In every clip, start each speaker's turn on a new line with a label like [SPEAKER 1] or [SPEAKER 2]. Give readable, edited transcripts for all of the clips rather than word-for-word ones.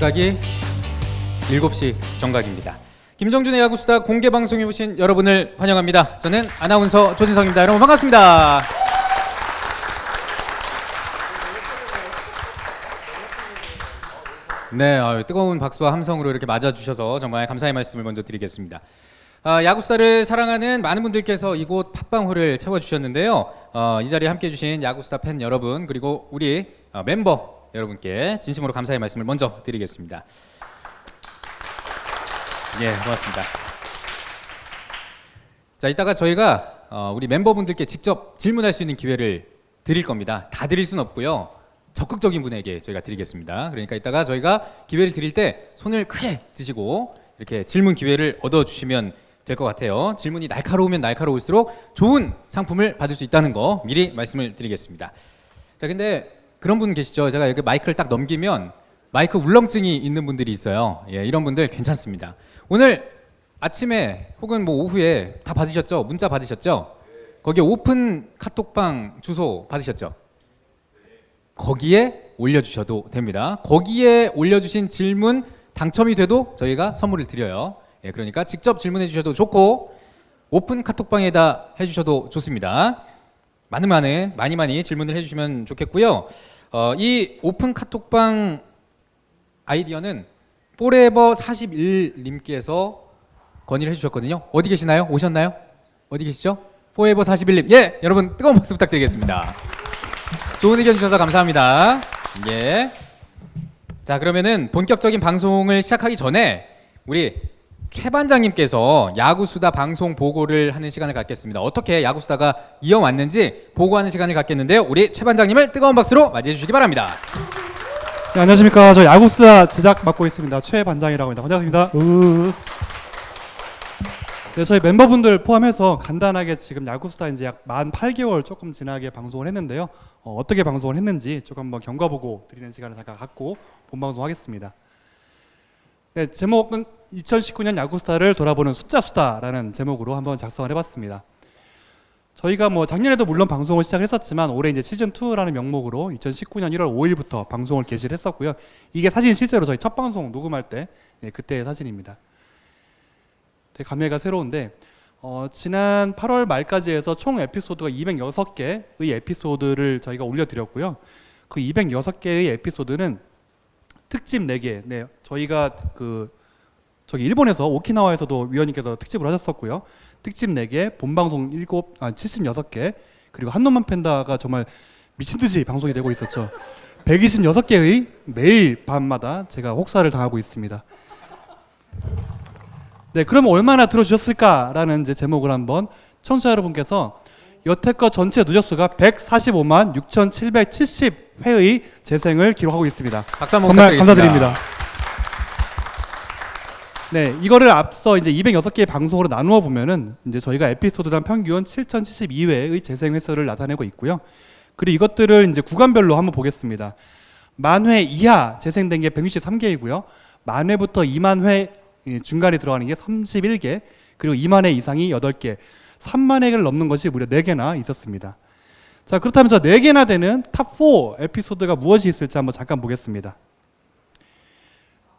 [SPEAKER 1] 시각이 7시 정각입니다. 김정준의 야구수다 공개방송에 오신 여러분을 환영합니다. 저는 아나운서 조진성입니다. 여러분 반갑습니다. 네, 뜨거운 박수와 함성으로 이렇게 맞아주셔서 정말 감사의 말씀을 먼저 드리겠습니다. 야구스타를 사랑하는 많은 분들께서 이곳 팟빵홀을 채워주셨는데요. 이 자리에 함께해 주신 야구스타 팬 여러분 그리고 우리 멤버 여러분께 진심으로 감사의 말씀을 먼저 드리겠습니다. 예, 고맙습니다. 자, 이따가 저희가 우리 멤버분들께 직접 질문할 수 있는 기회를 드릴 겁니다. 다 드릴 수는 없고요. 적극적인 분에게 저희가 드리겠습니다. 그러니까 이따가 저희가 기회를 드릴 때 손을 크게 드시고 이렇게 질문 기회를 얻어주시면 될 것 같아요. 질문이 날카로우면 날카로울수록 좋은 상품을 받을 수 있다는 거 미리 말씀을 드리겠습니다. 자, 근데 그런 분 계시죠? 제가 여기 마이크를 딱 넘기면 마이크 울렁증이 있는 분들이 있어요. 예, 이런 분들 괜찮습니다. 오늘 아침에 혹은 뭐 오후에 다 받으셨죠? 문자 받으셨죠? 거기에 오픈 카톡방 주소 받으셨죠? 거기에 올려주셔도 됩니다. 거기에 올려주신 질문 당첨이 돼도 저희가 선물을 드려요. 예, 그러니까 직접 질문해 주셔도 좋고 오픈 카톡방에다 해주셔도 좋습니다. 많이 질문을 해주시면 좋겠고요. 이 오픈 카톡방 아이디어는 포레버 41님께서 건의를 해주셨거든요. 어디 계시나요? 오셨나요? 어디 계시죠? 포레버 41님. 예, 여러분 뜨거운 박수 부탁드리겠습니다. 좋은 의견 주셔서 감사합니다. 예. 자, 그러면은 본격적인 방송을 시작하기 전에 우리 최 반장님께서 야구수다 방송 보고를 하는 시간을 갖겠습니다. 어떻게 야구수다가 이어왔는지 보고하는 시간을 갖겠는데요. 우리 최 반장님을 뜨거운 박수로 맞이해 주시기 바랍니다.
[SPEAKER 2] 네, 안녕하십니까. 저 야구수다 제작 맡고 있습니다. 최 반장이라고 합니다. 반갑습니다. 네, 저희 멤버분들 포함해서 간단하게 지금 야구수다 이제 약 만 8개월 조금 지나게 방송을 했는데요. 어떻게 방송을 했는지 조금 한번 경과보고 드리는 시간을 잠깐 갖고 본방송하겠습니다. 네, 제목은 2019년 야구스타를 돌아보는 숫자수다라는 제목으로 한번 작성을 해봤습니다. 저희가 뭐 작년에도 물론 방송을 시작했었지만 올해 이제 시즌2라는 명목으로 2019년 1월 5일부터 방송을 개시를 했었고요. 이게 사진 실제로 저희 첫 방송 녹음할 때 그때의 사진입니다. 되게 감회가 새로운데 지난 8월 말까지 해서 총 에피소드가 206개의 에피소드를 저희가 올려드렸고요. 그 206개의 에피소드는 특집 4개, 네, 저희가 저기 일본에서 오키나와에서도 위원님께서 특집을 하셨었고요. 특집 4개, 본방송 76개, 그리고 한놈만 팬다가 정말 미친듯이 방송이 되고 있었죠. 126개의 매일 밤마다 제가 혹사를 당하고 있습니다. 네, 그럼 얼마나 들어주셨을까라는 이제 제목을 한번 청취자 여러분께서 여태껏 전체 누적수가 145만 6,770회의 재생을 기록하고 있습니다.
[SPEAKER 1] 박수 한번
[SPEAKER 2] 정말
[SPEAKER 1] 부탁드리겠습니다.
[SPEAKER 2] 감사드립니다. 네, 이거를 앞서 이제 206개의 방송으로 나누어 보면은 이제 저희가 에피소드당 평균 7,072회의 재생 횟수를 나타내고 있고요. 그리고 이것들을 이제 구간별로 한번 보겠습니다. 만 회 이하 재생된 게 163개이고요. 만 회부터 2만 회 중간에 들어가는 게 31개, 그리고 2만 회 이상이 8개, 3만 회를 넘는 것이 무려 4개나 있었습니다. 자, 그렇다면 저 4개나 되는 탑4 에피소드가 무엇이 있을지 한번 잠깐 보겠습니다.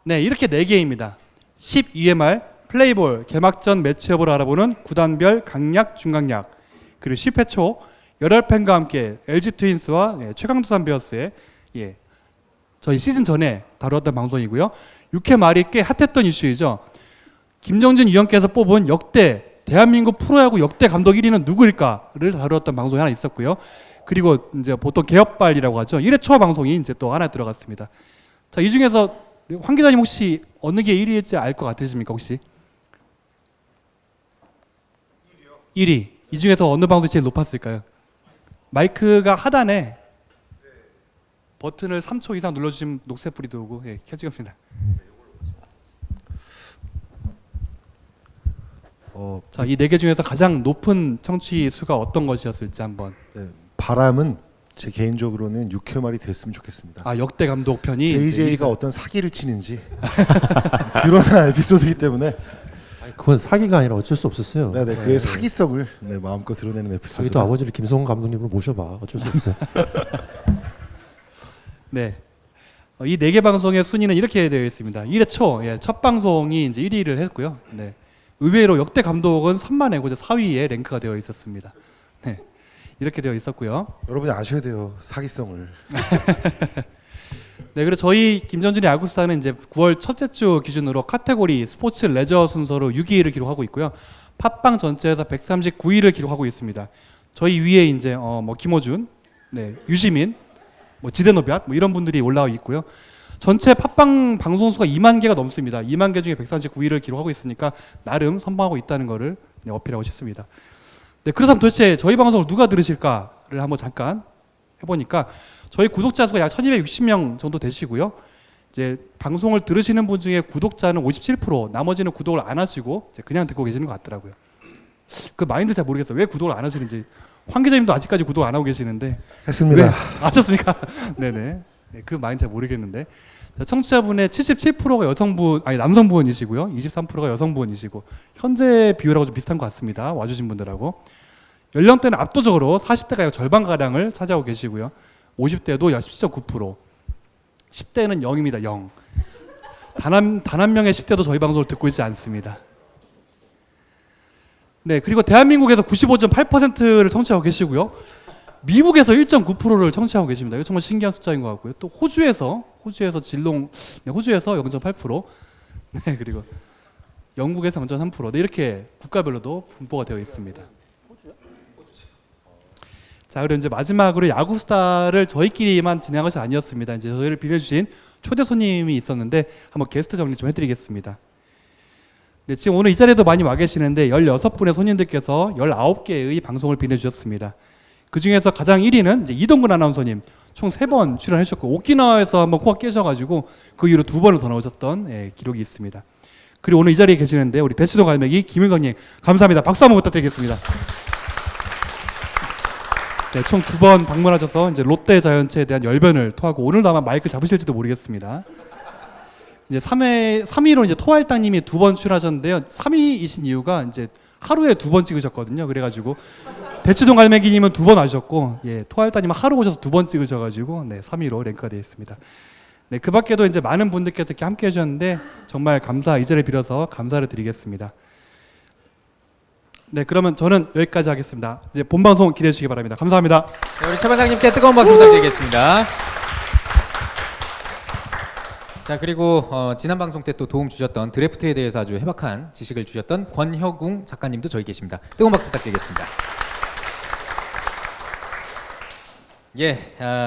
[SPEAKER 2] 네, 이렇게 4개입니다. 12회 말 플레이볼 개막전 매치업을 알아보는 구단별 강약 중강약, 그리고 10회 초 열혈팬과 함께 LG 트윈스와 최강두산 베어스의 저희 시즌 전에 다루었던 방송이고요. 6회 말이 꽤 핫했던 이슈이죠. 김정준 위원께서 뽑은 역대 대한민국 프로야구 역대 감독 1위는 누구일까를 다루었던 방송이 하나 있었고요. 그리고 이제 보통 개업발이라고 하죠. 1회 초 방송이 이제 또 하나 들어갔습니다. 자, 이 중에서 황 기자님 혹시 어느 게 1위일지 알 것 같으십니까 혹시? 1위. 이 중에서 어느 방송이 제일 높았을까요? 마이크가 하단에 버튼을 3초 이상 눌러주시면 녹색불이 들어오고 켜지겁니다. 자, 이 4개 중에서 가장 높은 청취 수가 어떤 것이었을지 한번.
[SPEAKER 3] 네, 바람은 제 개인적으로는 6회 말이 됐으면 좋겠습니다.
[SPEAKER 2] 아, 역대 감독 편이
[SPEAKER 3] JJ가 어떤 사기를 치는지 드러난 에피소드이기 때문에.
[SPEAKER 4] 아니, 그건 사기가 아니라 어쩔 수 없었어요.
[SPEAKER 3] 네네, 그의 사기성을 마음껏 드러내는 에피소드.
[SPEAKER 4] 자기도 아버지를 김성훈 감독님으로 모셔봐. 어쩔 수 없어요.
[SPEAKER 2] 네. 이 4개 방송의 순위는 이렇게 되어 있습니다. 1회 초, 첫 방송이 이제 1위를 했고요. 네. 의외로 역대 감독은 3만 회고 4위에 랭크가 되어 있었습니다. 네. 이렇게 되어 있었고요.
[SPEAKER 3] 여러분이 아셔야 돼요. 사기성을.
[SPEAKER 2] 네, 그리고 저희 김정준의 야구스타는 이제 9월 첫째 주 기준으로 카테고리 스포츠 레저 순서로 6위를 기록하고 있고요. 팟빵 전체에서 139위를 기록하고 있습니다. 저희 위에 이제 뭐 김호준, 네, 유시민, 뭐 지대노비앗 뭐 이런 분들이 올라와 있고요. 전체 팟빵 방송 수가 2만 개가 넘습니다. 2만 개 중에 139위를 기록하고 있으니까 나름 선방하고 있다는 거를 네, 어필하고 싶습니다. 네, 그렇다면 도대체 저희 방송을 누가 들으실까를 한번 잠깐 해보니까 저희 구독자 수가 약 1260명 정도 되시고요. 이제 방송을 들으시는 분 중에 구독자는 57%, 나머지는 구독을 안 하시고 이제 그냥 듣고 계시는 것 같더라고요. 그 마인드 잘 모르겠어요. 왜 구독을 안 하시는지. 황 기자님도 아직까지 구독 안 하고 계시는데
[SPEAKER 3] 했습니다.
[SPEAKER 2] 왜? 하셨습니까? 네네. 네, 그 마인드 잘 모르겠는데 청취자분의 77%가 남성분이시고요. 23%가 여성분이시고 현재 비율하고 좀 비슷한 것 같습니다. 와주신 분들하고 연령대는 압도적으로 40대가 약 절반가량을 차지하고 계시고요. 50대도 약 17.9%, 10대는 0입니다. 0. 단 한 명의 10대도 저희 방송을 듣고 있지 않습니다. 네, 그리고 대한민국에서 95.8%를 청취하고 계시고요. 미국에서 1.9%를 청취하고 계십니다. 이거 정말 신기한 숫자인 것 같고요. 또 호주에서 진롱, 네, 호주에서 0.8%, 네, 그리고 영국에서 0.3%, 네, 이렇게 국가별로도 분포가 되어 있습니다. 자, 그리고 이제 마지막으로 야구스타를 저희끼리만 진행한 것이 아니었습니다. 이제 저희를 빛내주신 초대 손님이 있었는데 한번 게스트 정리 좀 해드리겠습니다. 네, 지금 오늘 이 자리에도 많이 와 계시는데 16분의 손님들께서 19개의 방송을 빛내주셨습니다. 그 중에서 가장 1위는 이제 이동근 아나운서님 총 3번 출연하셨고 오키나와에서 한번 코가 깨셔가지고 그 이후로 2번을 더 나오셨던 기록이 있습니다. 그리고 오늘 이 자리에 계시는데 우리 대치동 갈매기 김윤성님 감사합니다. 박수 한번 부탁드리겠습니다. 네, 총 2번 방문하셔서 이제 롯데 자이언츠에 대한 열변을 토하고 오늘도 아마 마이크 잡으실지도 모르겠습니다. 이제 3위로 이제 토할당님이 2번 출연하셨는데요. 3위이신 이유가 이제 하루에 2번 찍으셨거든요. 그래가지고 대치동 갈매기님은 2번 와주셨고, 토할당님은 하루 오셔서 2번 찍으셔가지고, 네, 3위로 랭크가 되어 있습니다. 네, 그 밖에도 이제 많은 분들께서 이렇게 함께 해주셨는데 정말 이 자리를 빌어서 감사를 드리겠습니다. 네, 그러면 저는 여기까지 하겠습니다. 이제 본 방송 기대해 주시기 바랍니다. 감사합니다.
[SPEAKER 1] 네, 우리 최 반장님께 뜨거운 박수 부탁드리겠습니다. 자, 그리고 지난 방송 때 또 도움 주셨던 드래프트에 대해서 아주 해박한 지식을 주셨던 권혁웅 작가님도 저희 계십니다. 뜨거운 박수 부탁드리겠습니다.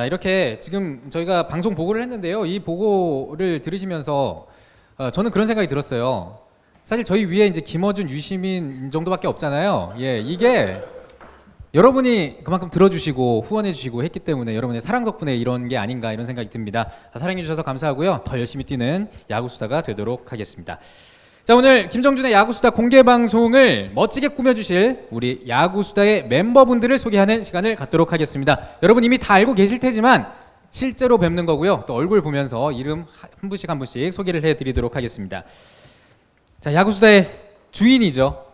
[SPEAKER 1] 이렇게 지금 저희가 방송 보고를 했는데요. 이 보고를 들으시면서 저는 그런 생각이 들었어요. 사실 저희 위에 이제 김어준, 유시민 정도밖에 없잖아요. 이게 여러분이 그만큼 들어주시고 후원해주시고 했기 때문에 여러분의 사랑 덕분에 이런 게 아닌가 이런 생각이 듭니다. 사랑해주셔서 감사하고요. 더 열심히 뛰는 야구수다가 되도록 하겠습니다. 자, 오늘 김정준의 야구수다 공개방송을 멋지게 꾸며주실 우리 야구수다의 멤버분들을 소개하는 시간을 갖도록 하겠습니다. 여러분 이미 다 알고 계실 테지만 실제로 뵙는 거고요. 또 얼굴 보면서 이름 한 분씩 한 분씩 소개를 해드리도록 하겠습니다. 자, 야구수다의 주인이죠.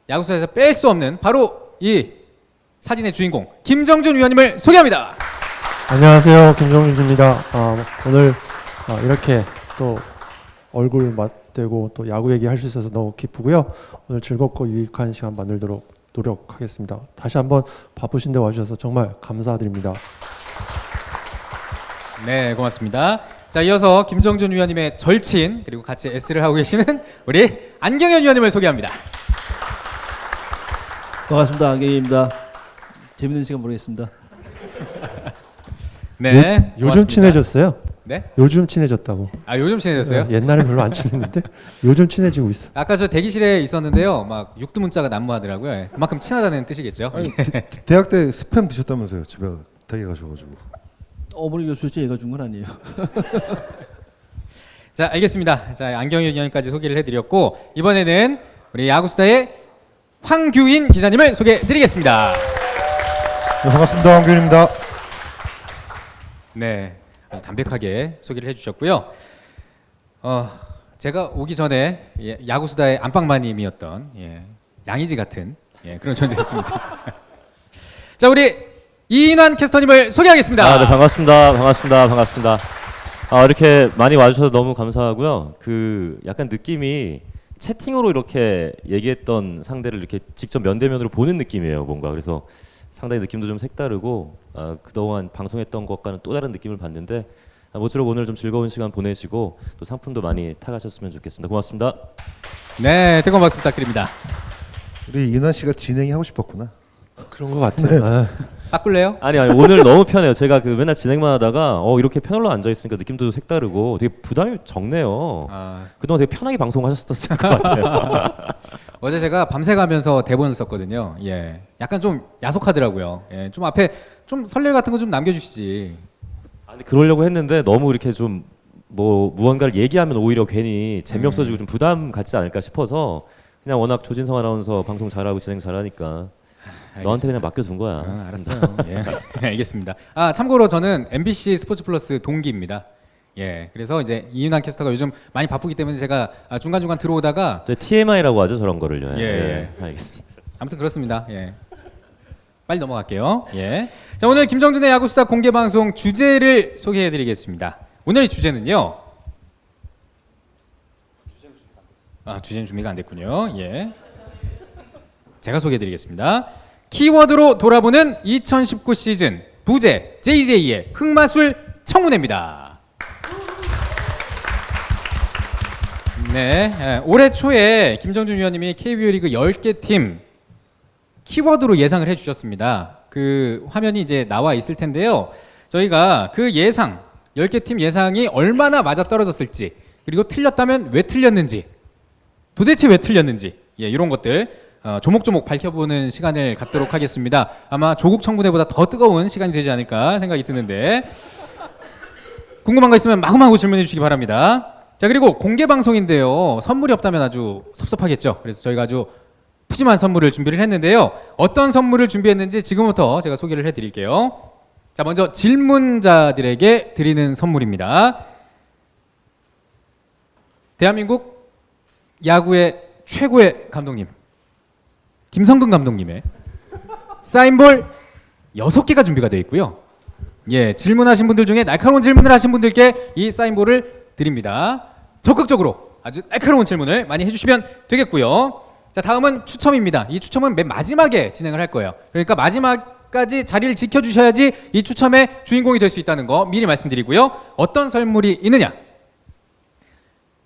[SPEAKER 1] 야구수다에서 뺄 수 없는 바로 이 사진의 주인공 김정준 위원님을 소개합니다.
[SPEAKER 4] 안녕하세요, 김정준입니다. 오늘 이렇게 또 얼굴 맞대고 또 야구 얘기할 수 있어서 너무 기쁘고요. 오늘 즐겁고 유익한 시간 만들도록 노력하겠습니다. 다시 한번 바쁘신데 와주셔서 정말 감사드립니다.
[SPEAKER 1] 네, 고맙습니다. 자, 이어서 김정준 위원님의 절친 그리고 같이 S를 하고 계시는 우리 안경현 위원님을 소개합니다.
[SPEAKER 5] 반갑습니다. 안경현입니다. 재밌는 시간 보내겠습니다.
[SPEAKER 1] 네,
[SPEAKER 4] 요즘
[SPEAKER 1] 고맙습니다.
[SPEAKER 4] 친해졌어요.
[SPEAKER 1] 네?
[SPEAKER 4] 요즘 친해졌다고.
[SPEAKER 1] 요즘 친해졌어요?
[SPEAKER 4] 옛날에 별로 안 친했는데 요즘 친해지고 있어.
[SPEAKER 1] 아까 저 대기실에 있었는데요. 막 육두 문자가 난무하더라고요. 그만큼 친하다는 뜻이겠죠.
[SPEAKER 3] 아니, 대학 때 스팸 드셨다면서요. 집에 댁에 가셔가지고.
[SPEAKER 5] 어머니가 주셨지 얘가 준 건 아니에요.
[SPEAKER 1] 자, 알겠습니다. 자, 안경현 위원님까지 소개를 해드렸고 이번에는 우리 야구스타의 황규인 기자님을 소개해드리겠습니다.
[SPEAKER 3] 네, 반갑습니다. 황균입니다.
[SPEAKER 1] 네, 아주 담백하게 소개를 해주셨고요. 제가 오기 전에 야구수다의 안방마님이었던 양의지 같은 그런 존재였습니다. 자, 우리 이인환 캐스터님을 소개하겠습니다.
[SPEAKER 6] 네, 반갑습니다. 이렇게 많이 와주셔서 너무 감사하고요. 그 약간 느낌이 채팅으로 이렇게 얘기했던 상대를 이렇게 직접 면대면으로 보는 느낌이에요, 뭔가. 그래서 상당히 느낌도 좀 색다르고 그동안 방송했던 것과는 또 다른 느낌을 받는데 모쪼록 오늘 좀 즐거운 시간 보내시고 또 상품도 많이 타가셨으면 좋겠습니다. 고맙습니다.
[SPEAKER 1] 네, 뜨거운 박수 부탁드립니다.
[SPEAKER 3] 우리 윤환 씨가 진행이 하고 싶었구나.
[SPEAKER 4] 그런 것 같아요. 아,
[SPEAKER 1] 바꿀래요?
[SPEAKER 6] 아니 오늘 너무 편해요. 제가 그 맨날 진행만 하다가 이렇게 패널로 앉아 있으니까 느낌도 색다르고 되게 부담이 적네요. 그동안 되게 편하게 방송하셨었을 것 같아요.
[SPEAKER 1] 어제 제가 밤새 가면서 대본을 썼거든요. 예, 약간 좀 야속하더라고요. 예, 좀 앞에 좀 설레 같은 거 좀 남겨주시지.
[SPEAKER 6] 아니 그러려고 했는데 너무 이렇게 좀 뭐 무언가를 얘기하면 오히려 괜히 재미없어지고 좀 부담 갖지 않을까 싶어서 그냥 워낙 조진성 아나운서 방송 잘하고 진행 잘하니까 너한테 그냥 맡겨둔 거야.
[SPEAKER 1] 알았어요. 예, 알겠습니다. 참고로 저는 MBC 스포츠 플러스 동기입니다. 예, 그래서 이제 이윤환 캐스터가 요즘 많이 바쁘기 때문에 제가 중간중간 들어오다가
[SPEAKER 6] TMI라고 하죠 저런 거를요.
[SPEAKER 1] 예.
[SPEAKER 6] 알겠습니다.
[SPEAKER 1] 아무튼 그렇습니다. 예. 빨리 넘어갈게요. 예. 자, 오늘 김정준의 야구수다 공개 방송 주제를 소개해드리겠습니다. 오늘의 주제는요. 주제는 준비가 안 됐군요. 예. 제가 소개해드리겠습니다. 키워드로 돌아보는 2019 시즌 부제 JJ의 흑마술 청문회입니다. 네, 올해 초에 김정준 위원님이 KBO 리그 10개 팀 키워드로 예상을 해주셨습니다. 그 화면이 이제 나와 있을 텐데요. 저희가 그 예상 10개 팀 예상이 얼마나 맞아떨어졌을지 그리고 틀렸다면 왜 틀렸는지 도대체 왜 틀렸는지 이런 것들 조목조목 밝혀보는 시간을 갖도록 하겠습니다. 아마 조국 청문회보다 더 뜨거운 시간이 되지 않을까 생각이 드는데 궁금한 거 있으면 마구마구 질문해 주시기 바랍니다. 자, 그리고 공개 방송인데요. 선물이 없다면 아주 섭섭하겠죠. 그래서 저희가 아주 푸짐한 선물을 준비를 했는데요. 어떤 선물을 준비했는지 지금부터 제가 소개를 해드릴게요. 자, 먼저 질문자들에게 드리는 선물입니다. 대한민국 야구의 최고의 감독님 김성근 감독님의 사인볼 6개가 준비가 되어 있고요. 예, 질문하신 분들 중에 날카로운 질문을 하신 분들께 이 사인볼을 드립니다. 적극적으로 아주 날카로운 질문을 많이 해주시면 되겠고요. 자, 다음은 추첨입니다. 이 추첨은 맨 마지막에 진행을 할 거예요. 그러니까 마지막까지 자리를 지켜주셔야지 이 추첨의 주인공이 될 수 있다는 거 미리 말씀드리고요. 어떤 선물이 있느냐?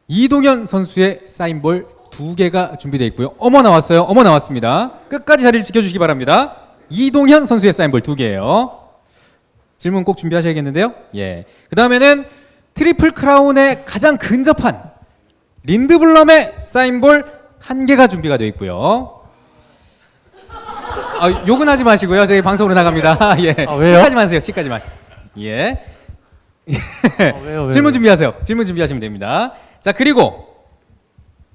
[SPEAKER 1] 이동현 선수의 사인볼 2개가 준비되어 있고요. 어머 나왔어요. 어머 나왔습니다. 끝까지 자리를 지켜주시기 바랍니다. 이동현 선수의 사인볼 2개예요. 질문 꼭 준비하셔야겠는데요. 예. 그 다음에는 트리플 크라운에 가장 근접한 린드블럼의 사인볼 1개가 준비가 되어 있고요. 욕은 하지 마시고요. 저희 방송으로 나갑니다. 예.
[SPEAKER 4] 왜요?
[SPEAKER 1] 시까지만 하세요. 시까지만. 예.
[SPEAKER 4] 왜요?
[SPEAKER 1] 질문 준비하세요. 질문 준비하시면 됩니다. 자, 그리고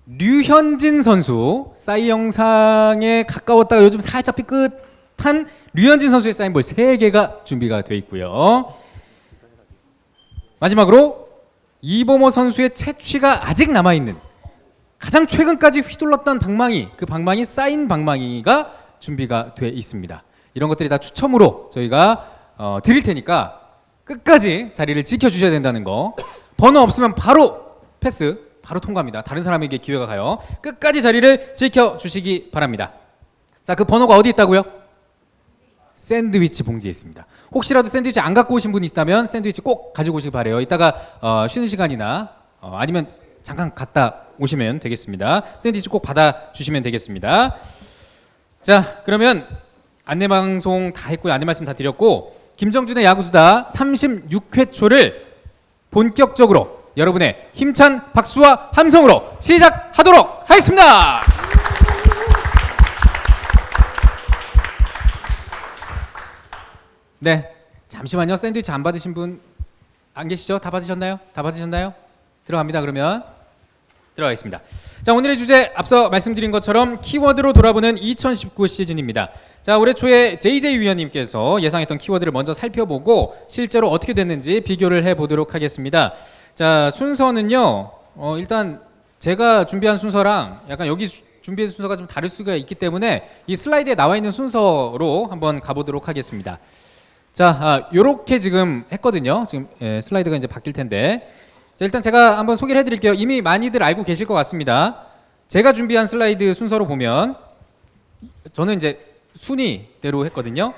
[SPEAKER 1] 류현진 선수 사이 영상에 가까웠다가 요즘 살짝 삐끗한 류현진 선수의 사인볼 3개가 준비가 되어 있고요. 마지막으로 이보모 선수의 채취가 아직 남아있는 가장 최근까지 휘둘렀던 방망이, 그 방망이 사인 방망이가 준비가 되어 있습니다. 이런 것들이 다 추첨으로 저희가 드릴 테니까 끝까지 자리를 지켜주셔야 된다는 거. 번호 없으면 바로 패스, 바로 통과합니다. 다른 사람에게 기회가 가요. 끝까지 자리를 지켜주시기 바랍니다. 자, 그 번호가 어디 있다고요? 샌드위치 봉지에 있습니다. 혹시라도 샌드위치 안 갖고 오신 분이 있다면 샌드위치 꼭 가지고 오시기 바래요. 이따가 쉬는 시간이나 아니면 잠깐 갔다 오시면 되겠습니다. 샌드위치 꼭 받아주시면 되겠습니다. 자, 그러면 안내방송 다 했고요. 안내 말씀 다 드렸고 김정준의 야구수다 36회 초를 본격적으로 여러분의 힘찬 박수와 함성으로 시작하도록 하겠습니다. 네, 잠시만요. 샌드위치 안 받으신 분 안 계시죠? 다 받으셨나요? 다 받으셨나요? 들어갑니다. 그러면 들어가겠습니다. 자, 오늘의 주제 앞서 말씀드린 것처럼 키워드로 돌아보는 2019 시즌입니다. 자, 올해 초에 JJ 위원님께서 예상했던 키워드를 먼저 살펴보고 실제로 어떻게 됐는지 비교를 해보도록 하겠습니다. 자, 순서는요. 일단 제가 준비한 순서랑 약간 여기 준비한 순서가 좀 다를 수가 있기 때문에 이 슬라이드에 나와 있는 순서로 한번 가보도록 하겠습니다. 자, 요렇게 지금 했거든요. 지금 슬라이드가 이제 바뀔 텐데. 자, 일단 제가 한번 소개를 해드릴게요. 이미 많이들 알고 계실 것 같습니다. 제가 준비한 슬라이드 순서로 보면 저는 이제 순위대로 했거든요.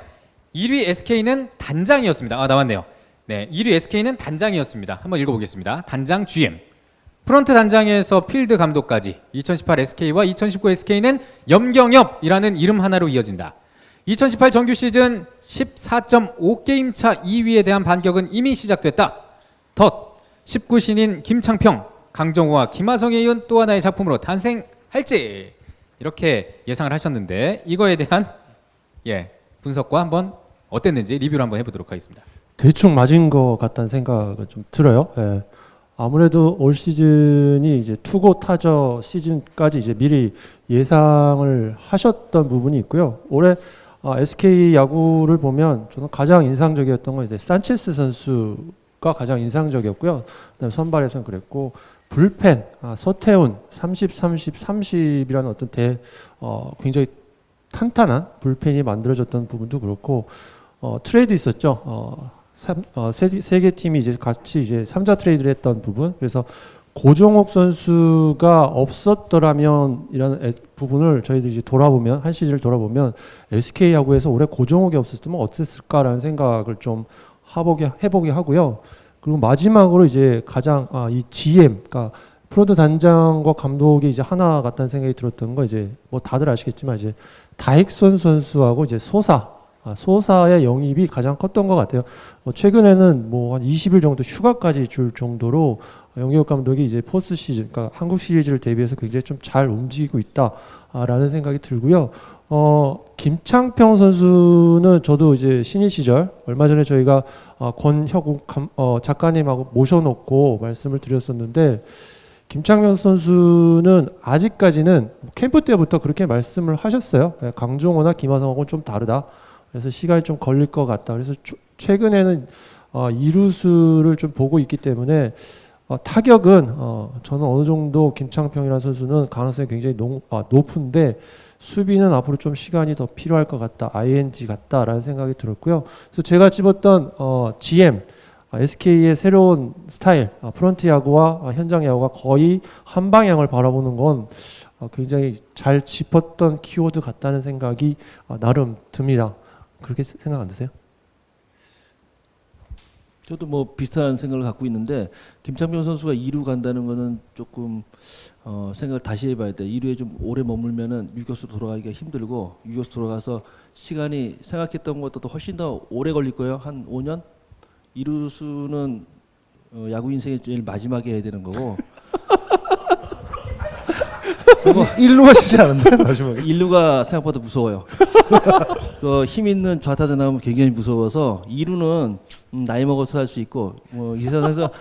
[SPEAKER 1] 1위 SK는 단장이었습니다. 나왔네요. 네, 1위 SK는 단장이었습니다. 한번 읽어보겠습니다. 단장 GM. 프런트 단장에서 필드 감독까지 2018 SK와 2019 SK는 염경엽이라는 이름 하나로 이어진다. 2018 정규 시즌 14.5게임 차 2위에 대한 반격은 이미 시작됐다. 덧 19신인 김창평, 강정호와 김하성에 이은 또 하나의 작품으로 탄생할지 이렇게 예상을 하셨는데 이거에 대한 분석과 한번 어땠는지 리뷰를 한번 해보도록 하겠습니다.
[SPEAKER 4] 대충 맞은 것 같다는 생각은 좀 들어요. 예. 아무래도 올 시즌이 이제 투고 타저 시즌까지 이제 미리 예상을 하셨던 부분이 있고요. 올해 SK 야구를 보면 저는 가장 인상적이었던 건 이제 산체스 선수가 가장 인상적이었고요. 그다음에 선발에서는 그랬고 불펜 서태훈 30, 30, 30이라는 어떤 굉장히 탄탄한 불펜이 만들어졌던 부분도 그렇고 트레이드 있었죠. 세 개 팀이 이제 같이 이제 3자 트레이드를 했던 부분. 그래서 고종옥 선수가 없었더라면 이라는 부분을 저희들이 이제 돌아보면 한 시즌을 돌아보면 SK 야구에서 올해 고종옥이 없었으면 어땠을까라는 생각을 좀 해보게 하고요. 그리고 마지막으로 이제 가장 이 GM, 그러니까 프로드 단장과 감독이 이제 하나 같다는 생각이 들었던 거 이제 뭐 다들 아시겠지만 이제 다익선 선수하고 이제 소사의 영입이 가장 컸던 것 같아요. 최근에는 뭐 한 20일 정도 휴가까지 줄 정도로 영기혁 감독이 이제 포스트 시즌, 그러니까 한국 시리즈를 대비해서 굉장히 좀 잘 움직이고 있다라는 생각이 들고요. 김창평 선수는 저도 이제 신인 시절 얼마 전에 저희가 권혁우 작가님하고 모셔놓고 말씀을 드렸었는데 김창평 선수는 아직까지는 캠프 때부터 그렇게 말씀을 하셨어요. 강종호나 김하성하고는 좀 다르다. 그래서 시간이 좀 걸릴 것 같다. 그래서 최근에는 이루수를 좀 보고 있기 때문에 타격은 저는 어느 정도 김창평이라는 선수는 가능성이 굉장히 높은데 수비는 앞으로 좀 시간이 더 필요할 것 같다. ING 같다라는 생각이 들었고요. 그래서 제가 집었던 GM SK의 새로운 스타일, 프런트 야구와 현장 야구가 거의 한 방향을 바라보는 건 굉장히 잘 짚었던 키워드 같다는 생각이 나름 듭니다. 그렇게 생각 안 드세요?
[SPEAKER 5] 저도 뭐 비슷한 생각을 갖고 있는데 김창평 선수가 2루 간다는 거는 조금 생각을 다시 해봐야 돼. 2루에 좀 오래 머물면은 유격수 돌아가기가 힘들고 유격수 돌아가서 시간이 생각했던 것보다 훨씬 더 오래 걸릴 거예요. 한 5년? 2루수는 야구 인생의 제일 마지막에 해야 되는 거고
[SPEAKER 3] 일루가 치지 않은데 마지막에.
[SPEAKER 5] 1루가 생각보다 무서워요. 힘 있는 좌타자 나오면 굉장히 무서워서 2루는 나이 먹어서 할 수 있고 이 세상에서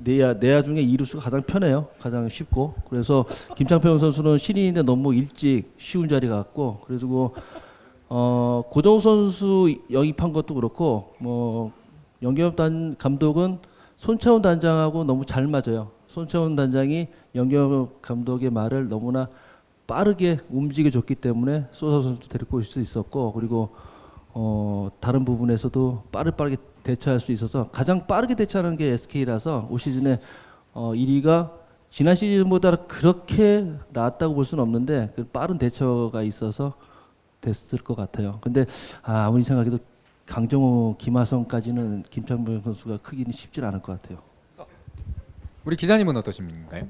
[SPEAKER 5] 내야 중에 2루수가 가장 편해요. 가장 쉽고. 그래서 김창평 선수는 신인인데 너무 일찍 쉬운 자리 갔고 그리고 고정우 선수 영입한 것도 그렇고 영경엽 감독은 손차훈 단장하고 너무 잘 맞아요. 손차훈 단장이 영경엽 감독의 말을 너무나 빠르게 움직여줬기 때문에 소사 선수도 데리고 올 수 있었고 그리고 다른 부분에서도 빠르게 대처할 수 있어서 가장 빠르게 대처하는 게 SK라서 올 시즌에 1위가 지난 시즌보다 그렇게 나았다고 볼 수는 없는데 그 빠른 대처가 있어서 됐을 것 같아요. 근데 아무리 생각해도 강정호, 김하성까지는 김창평 선수가 크기는 쉽진 않을 것 같아요.
[SPEAKER 1] 우리 기자님은 어떠신가요?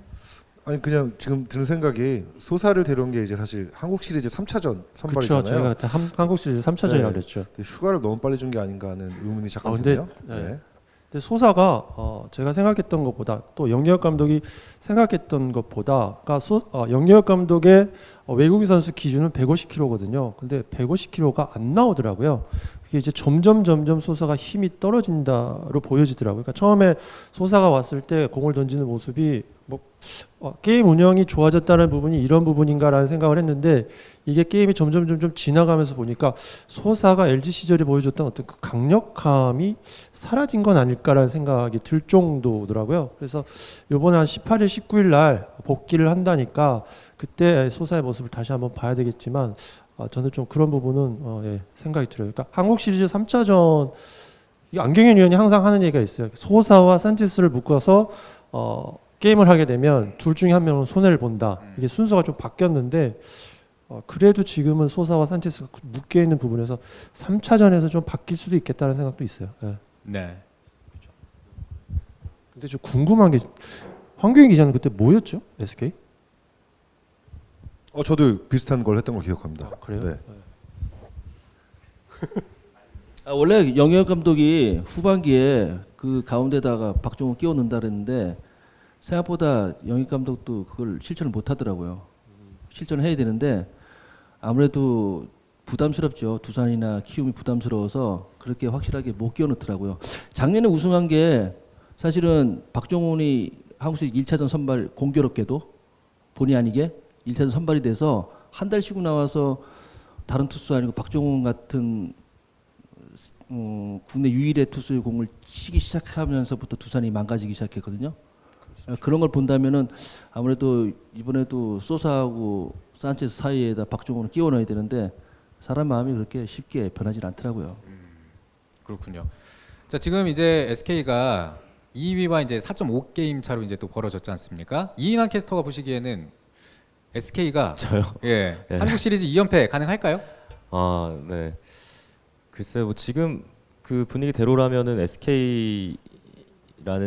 [SPEAKER 3] 아니 그냥 지금 드는 생각이 소사를 데려온 게 이제 사실 한국 시리즈 3차전 선발이잖아요.
[SPEAKER 4] 그렇죠. 저희가 그때 한국 시리즈 3차전이라고
[SPEAKER 3] 네.
[SPEAKER 4] 그랬죠.
[SPEAKER 3] 근데 휴가를 너무 빨리 준 게 아닌가 하는 의문이 잠깐
[SPEAKER 4] 근데,
[SPEAKER 3] 드네요.
[SPEAKER 4] 네. 근데 소사가 제가 생각했던 것보다 또 영리혁 감독이 생각했던 것보다 영리혁 감독의 외국인 선수 기준은 150kg거든요. 근데 150kg가 안 나오더라고요. 그게 이제 점점 소사가 힘이 떨어진다로 보여지더라고요. 그러니까 처음에 소사가 왔을 때 공을 던지는 모습이 게임 운영이 좋아졌다는 부분이 이런 부분인가라는 생각을 했는데 이게 게임이 점점 지나가면서 보니까 소사가 LG 시절에 보여줬던 어떤 그 강력함이 사라진 건 아닐까라는 생각이 들 정도더라고요. 그래서 이번에 한 18일, 19일 날 복귀를 한다니까 그때 소사의 모습을 다시 한번 봐야 되겠지만 저는 좀 그런 부분은 생각이 들어요. 그러니까 한국 시리즈 3차전 이 안경현 위원이 항상 하는 얘기가 있어요. 소사와 산체스를 묶어서 게임을 하게 되면 둘 중에 한 명은 손해를 본다. 이게 순서가 좀 바뀌었는데 그래도 지금은 소사와 산체스가 묶여 있는 부분에서 3차전에서 좀 바뀔 수도 있겠다는 생각도 있어요. 예.
[SPEAKER 1] 네.
[SPEAKER 4] 근데 좀 궁금한 게 황교익 기자는 그때 뭐였죠? SK?
[SPEAKER 3] 저도 비슷한 걸 했던 걸 기억합니다.
[SPEAKER 4] 그래요?
[SPEAKER 3] 네.
[SPEAKER 5] 원래 영혁 감독이 후반기에 그 가운데다가 박종훈 끼워 넣는다 그랬는데 생각보다 영혁 감독도 그걸 실천을 못 하더라고요. 실천을 해야 되는데 아무래도 부담스럽죠. 두산이나 키움이 부담스러워서 그렇게 확실하게 못 끼워 넣더라고요. 작년에 우승한 게 사실은 박종훈이 한국 시리즈 1차전 선발 공교롭게도 본의 아니게 1차전 선발이 돼서 한 달 쉬고 나와서 다른 투수 아니고 박종훈 같은 국내 유일의 투수의 공을 치기 시작하면서부터 두산이 망가지기 시작했거든요. 그런 걸 본다면은 아무래도 이번에도 소사하고 산체스 사이에다 박종훈을 끼워 넣어야 되는데 사람 마음이 그렇게 쉽게 변하지 않더라고요.
[SPEAKER 1] 그렇군요. 자, 지금 이제 SK가 2위와 이제 4.5게임 차로 이제 또 벌어졌지 않습니까? 이인환 캐스터가 보시기에는 SK가
[SPEAKER 6] 저요?
[SPEAKER 1] 예,
[SPEAKER 6] 예.
[SPEAKER 1] 한국 시리즈 2연패 가능할까요?
[SPEAKER 6] 아, 네. 글쎄 뭐 지금 그 분위기대로라면은 SK라는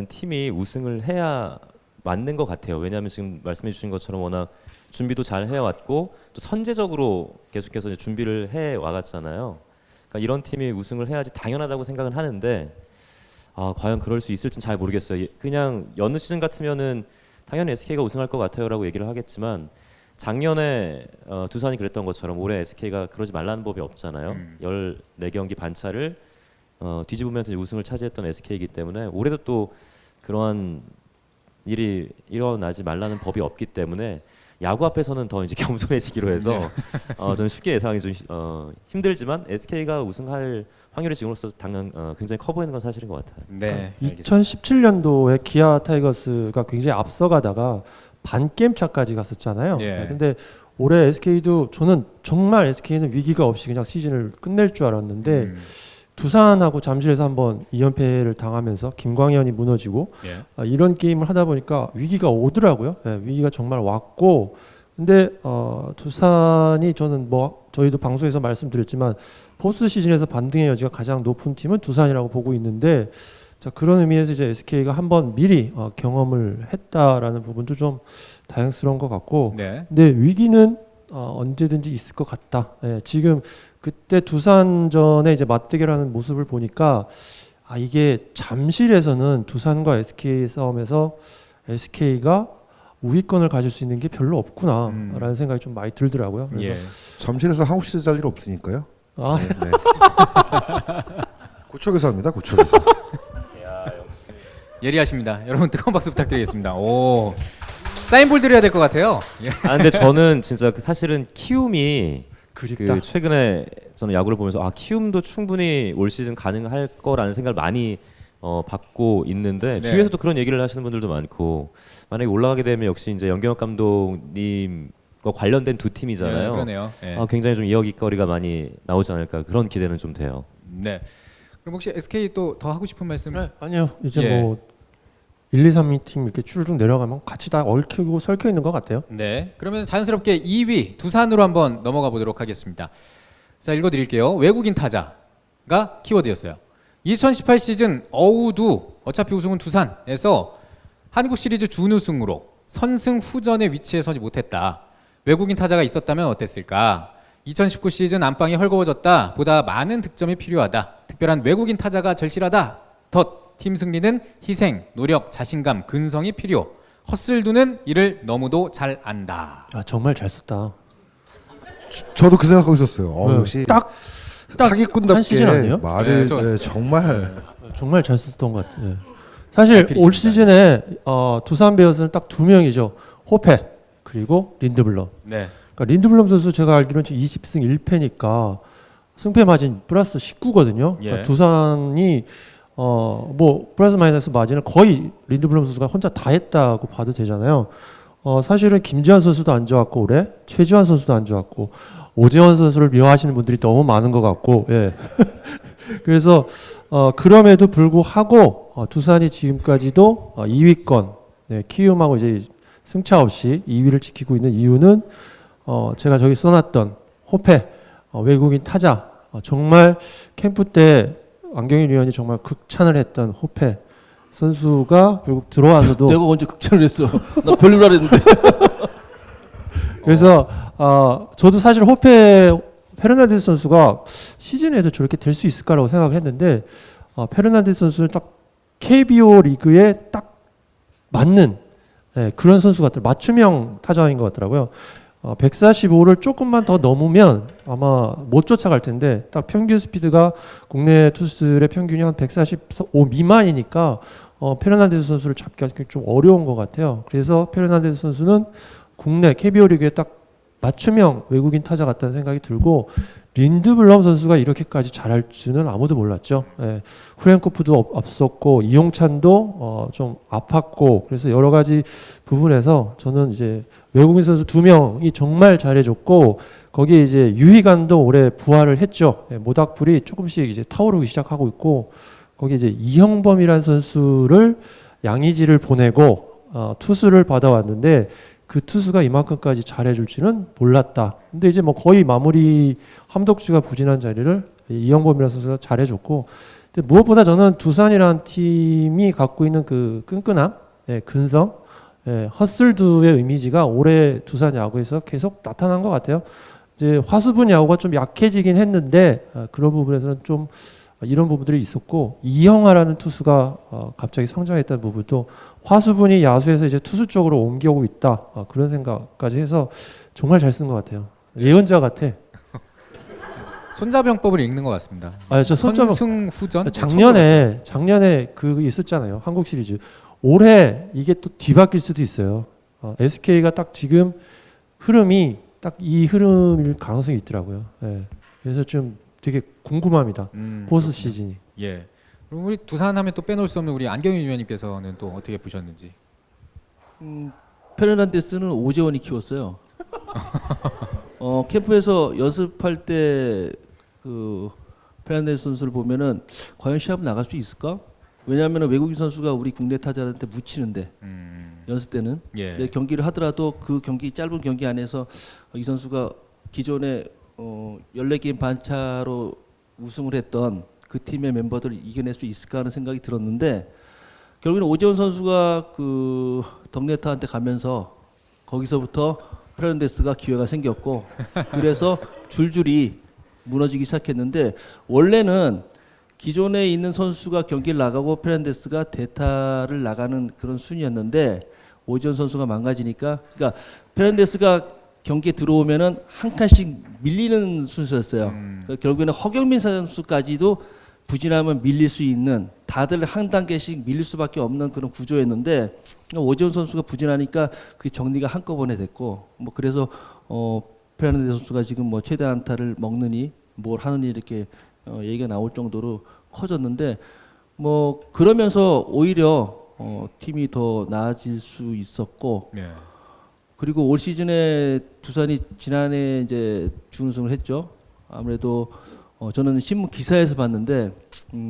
[SPEAKER 6] 팀이 우승을 해야 맞는 것 같아요. 왜냐하면 지금 말씀해 주신 것처럼 워낙 준비도 잘 해왔고 또 선제적으로 계속해서 이제 준비를 해 와갔잖아요. 그러니까 이런 팀이 우승을 해야지 당연하다고 생각은 하는데 과연 그럴 수 있을지는 잘 모르겠어요. 그냥 여느 시즌 같으면은 당연히 SK가 우승할 것 같아요라고 얘기를 하겠지만 작년에 두산이 그랬던 것처럼 올해 SK가 그러지 말라는 법이 없잖아요. 14경기 반차를 뒤집으면서 우승을 차지했던 SK이기 때문에 올해도 또 그러한 일이 일어나지 말라는 법이 없기 때문에 야구 앞에서는 더 이제 겸손해지기로 해서 저는 쉽게 예상이 좀 힘들지만 SK가 우승할 확률이 지금으로서 당연 굉장히 커 보이는 건 사실인 것 같아요.
[SPEAKER 1] 네. 알겠습니다.
[SPEAKER 4] 2017년도에 기아 타이거스가 굉장히 앞서가다가 반 게임 차까지 갔었잖아요.
[SPEAKER 1] 예.
[SPEAKER 4] 근데 올해 SK도 저는 정말 SK는 위기가 없이 그냥 시즌을 끝낼 줄 알았는데 두산하고 잠실에서 한번 2연패를 당하면서 김광현이 무너지고
[SPEAKER 1] 예.
[SPEAKER 4] 이런 게임을 하다 보니까 위기가 오더라고요. 예, 위기가 정말 왔고 근데 두산이 저는 뭐 저희도 방송에서 말씀드렸지만 포스트 시즌에서 반등의 여지가 가장 높은 팀은 두산이라고 보고 있는데 자 그런 의미에서 이제 SK가 한번 미리 경험을 했다라는 부분도 좀 다행스러운 것 같고
[SPEAKER 1] 네.
[SPEAKER 4] 근데 위기는 언제든지 있을 것 같다. 예, 지금 그때 두산전에 이제 맞대결하는 모습을 보니까 이게 잠실에서는 두산과 SK 싸움에서 SK가 우위권을 가질 수 있는 게 별로 없구나라는 생각이 좀 많이 들더라고요. 그래서
[SPEAKER 1] 예.
[SPEAKER 3] 잠실에서 한국 시리즈 할 일 없으니까요.
[SPEAKER 4] 아,
[SPEAKER 3] 네, 네. 고척에서 합니다. 고척에서.
[SPEAKER 1] 예리하십니다. 여러분 뜨거운 박수 부탁드리겠습니다. 오. 사인볼 드려야 될 것 같아요. 예.
[SPEAKER 6] 근데 저는 진짜 사실은 키움이
[SPEAKER 4] 그립다.
[SPEAKER 6] 그 최근에 저는 야구를 보면서 키움도 충분히 올 시즌 가능할 거라는 생각을 많이 받고 있는데
[SPEAKER 1] 네.
[SPEAKER 6] 주위에서도 그런 얘기를 하시는 분들도 많고 만약에 올라가게 되면 역시 이제 연경혁 감독님과 관련된 두 팀이잖아요.
[SPEAKER 1] 네, 그러네요. 예.
[SPEAKER 6] 굉장히 좀 이야기거리가 많이 나오지 않을까 그런 기대는 좀 돼요.
[SPEAKER 1] 네. 그럼 혹시 SK 또 더 하고 싶은 말씀?
[SPEAKER 4] 네, 아니요. 이제
[SPEAKER 1] 예.
[SPEAKER 4] 뭐 1, 2, 3위 팀 이렇게 추르륵 내려가면 같이 다 얽히고 설켜 있는 것 같아요.
[SPEAKER 1] 네. 그러면 자연스럽게 2위 두산으로 한번 넘어가 보도록 하겠습니다. 자, 읽어드릴게요. 외국인 타자가 키워드였어요. 2018 시즌 어우도 어차피 우승은 두산에서 한국 시리즈 준우승으로 선승 후전에 위치해 서지 못했다. 외국인 타자가 있었다면 어땠을까? 2019 시즌 안방이 헐거워졌다. 보다 많은 득점이 필요하다. 특별한 외국인 타자가 절실하다. 팀 승리는 희생, 노력, 자신감, 근성이 필요. 헛슬두는 이를 너무도 잘 안다.
[SPEAKER 4] 정말 잘 썼다.
[SPEAKER 3] 저도 그 생각하고 있었어요.
[SPEAKER 4] 네.
[SPEAKER 3] 역시
[SPEAKER 4] 딱 한
[SPEAKER 3] 사기꾼답게
[SPEAKER 4] 시즌 아니에요?
[SPEAKER 3] 말을
[SPEAKER 1] 네,
[SPEAKER 3] 정말
[SPEAKER 4] 정말 잘 썼던 것 같아요. 예. 사실
[SPEAKER 1] 하필이십니다.
[SPEAKER 4] 올 시즌에 두산 베어스는 딱 두 명이죠. 호페 그리고 린드블럼.
[SPEAKER 1] 네.
[SPEAKER 4] 그러니까 린드블럼 선수 제가 알기로는 지금 20승 1패니까 승패 마진 플러스 19거든요.
[SPEAKER 1] 예.
[SPEAKER 4] 그러니까 두산이 뭐 플러스 마이너스 마진을 거의 린드블럼 선수가 혼자 다 했다고 봐도 되잖아요. 사실은 김지환 선수도 안 좋았고 올해 최지환 선수도 안 좋았고 오재원 선수를 미워하시는 분들이 너무 많은 것 같고 예. 그래서 그럼에도 불구하고 두산이 지금까지도 2위권 키움하고 이제 승차 없이 2위를 지키고 있는 이유는 제가 저기 써놨던 호페 외국인 타자 정말 캠프 때 안경일 위원이 정말 극찬을 했던 호페 선수가 결국 들어와서도
[SPEAKER 5] 내가 언제 극찬을 했어? 나 별로라 했는데.
[SPEAKER 4] 그래서 저도 사실 페르난데스 선수가 시즌에도 저렇게 될 수 있을까라고 생각을 했는데 페르난데스 선수는 딱 KBO 리그에 딱 맞는 그런 선수 같아요. 맞춤형 타자인 것 같더라고요. 145를 조금만 더 넘으면 아마 못 쫓아갈 텐데 딱 평균 스피드가 국내 투수들의 평균이 한 145 미만이니까 페르난데스 선수를 잡기가 좀 어려운 것 같아요. 그래서 페르난데스 선수는 국내 KBO 리그에 딱 맞춤형 외국인 타자 같다는 생각이 들고 린드블럼 선수가 이렇게까지 잘할 줄은 아무도 몰랐죠. 후렌코프도 없었고 이용찬도 좀 아팠고 그래서 여러 가지 부분에서 저는 이제 외국인 선수 2명이 정말 잘해줬고 거기에 이제 유희관도 올해 부활을 했죠. 모닥불이 조금씩 이제 타오르기 시작하고 있고 거기에 이제 이형범이라는 선수를 양의지를 보내고 투수를 받아왔는데 그 투수가 이만큼까지 잘해줄지는 몰랐다. 근데 이제 뭐 거의 마무리 함덕주가 부진한 자리를 이영범이라는 선수가 잘해줬고, 근데 무엇보다 저는 두산이라는 팀이 갖고 있는 그 끈끈함, 근성, 허슬드의 이미지가 올해 두산 야구에서 계속 나타난 것 같아요. 이제 화수분 야구가 좀 약해지긴 했는데 그런 부분에서는 좀 이런 부분들이 있었고 이영하라는 투수가 갑자기 성장했다는 부분도 화수분이 야수에서 이제 투수 쪽으로 옮겨오고 있다 그런 생각까지 해서 정말 잘 쓴 것 같아요. 예언자 같아.
[SPEAKER 1] 손자병법을 읽는 것 같습니다.
[SPEAKER 4] 저 손자병
[SPEAKER 1] 선승후전
[SPEAKER 4] 작년에 그 있었잖아요. 한국 시리즈. 올해 이게 또 뒤바뀔 수도 있어요. SK가 딱 지금 흐름이 딱 이 흐름일 가능성이 있더라고요. 그래서 좀 되게 궁금합니다. 포스트 시즌이.
[SPEAKER 1] 예. 그럼 우리 두산하면 또 빼놓을 수 없는 우리 안경윤 위원님께서는 또 어떻게 보셨는지.
[SPEAKER 5] 페르난데스는 오재원이 키웠어요. 캠프에서 연습할 때 그 페르난데스 선수를 보면은 과연 시합 나갈 수 있을까? 왜냐하면 외국인 선수가 우리 국내 타자한테 묻히는데 연습 때는
[SPEAKER 1] 예.
[SPEAKER 5] 내 경기를 하더라도 그 경기 짧은 경기 안에서 이 선수가 기존에 14게임 반차로 우승을 했던 그 팀의 멤버들을 이겨낼 수 있을까 하는 생각이 들었는데 결국에는 오재원 선수가 그 덕네타한테 가면서 거기서부터 페르난데스가 기회가 생겼고 그래서 줄줄이 무너지기 시작했는데 원래는 기존에 있는 선수가 경기를 나가고 페르난데스가 대타를 나가는 그런 순이었는데 오재원 선수가 망가지니까 그러니까 페르난데스가 경기에 들어오면은 한 칸씩 밀리는 순서였어요. 그러니까 결국에는 허경민 선수까지도 부진하면 밀릴 수 있는 다들 한 단계씩 밀릴 수밖에 없는 그런 구조였는데 오재원 선수가 부진하니까 그 정리가 한꺼번에 됐고 뭐 그래서 페르난데스 선수가 지금 뭐 최대 안타를 먹느니 뭘 하느니 이렇게 얘기가 나올 정도로 커졌는데 뭐 그러면서 오히려 팀이 더 나아질 수 있었고.
[SPEAKER 1] 예.
[SPEAKER 5] 그리고 올 시즌에 두산이 지난해 이제 준우승을 했죠. 아무래도 저는 신문 기사에서 봤는데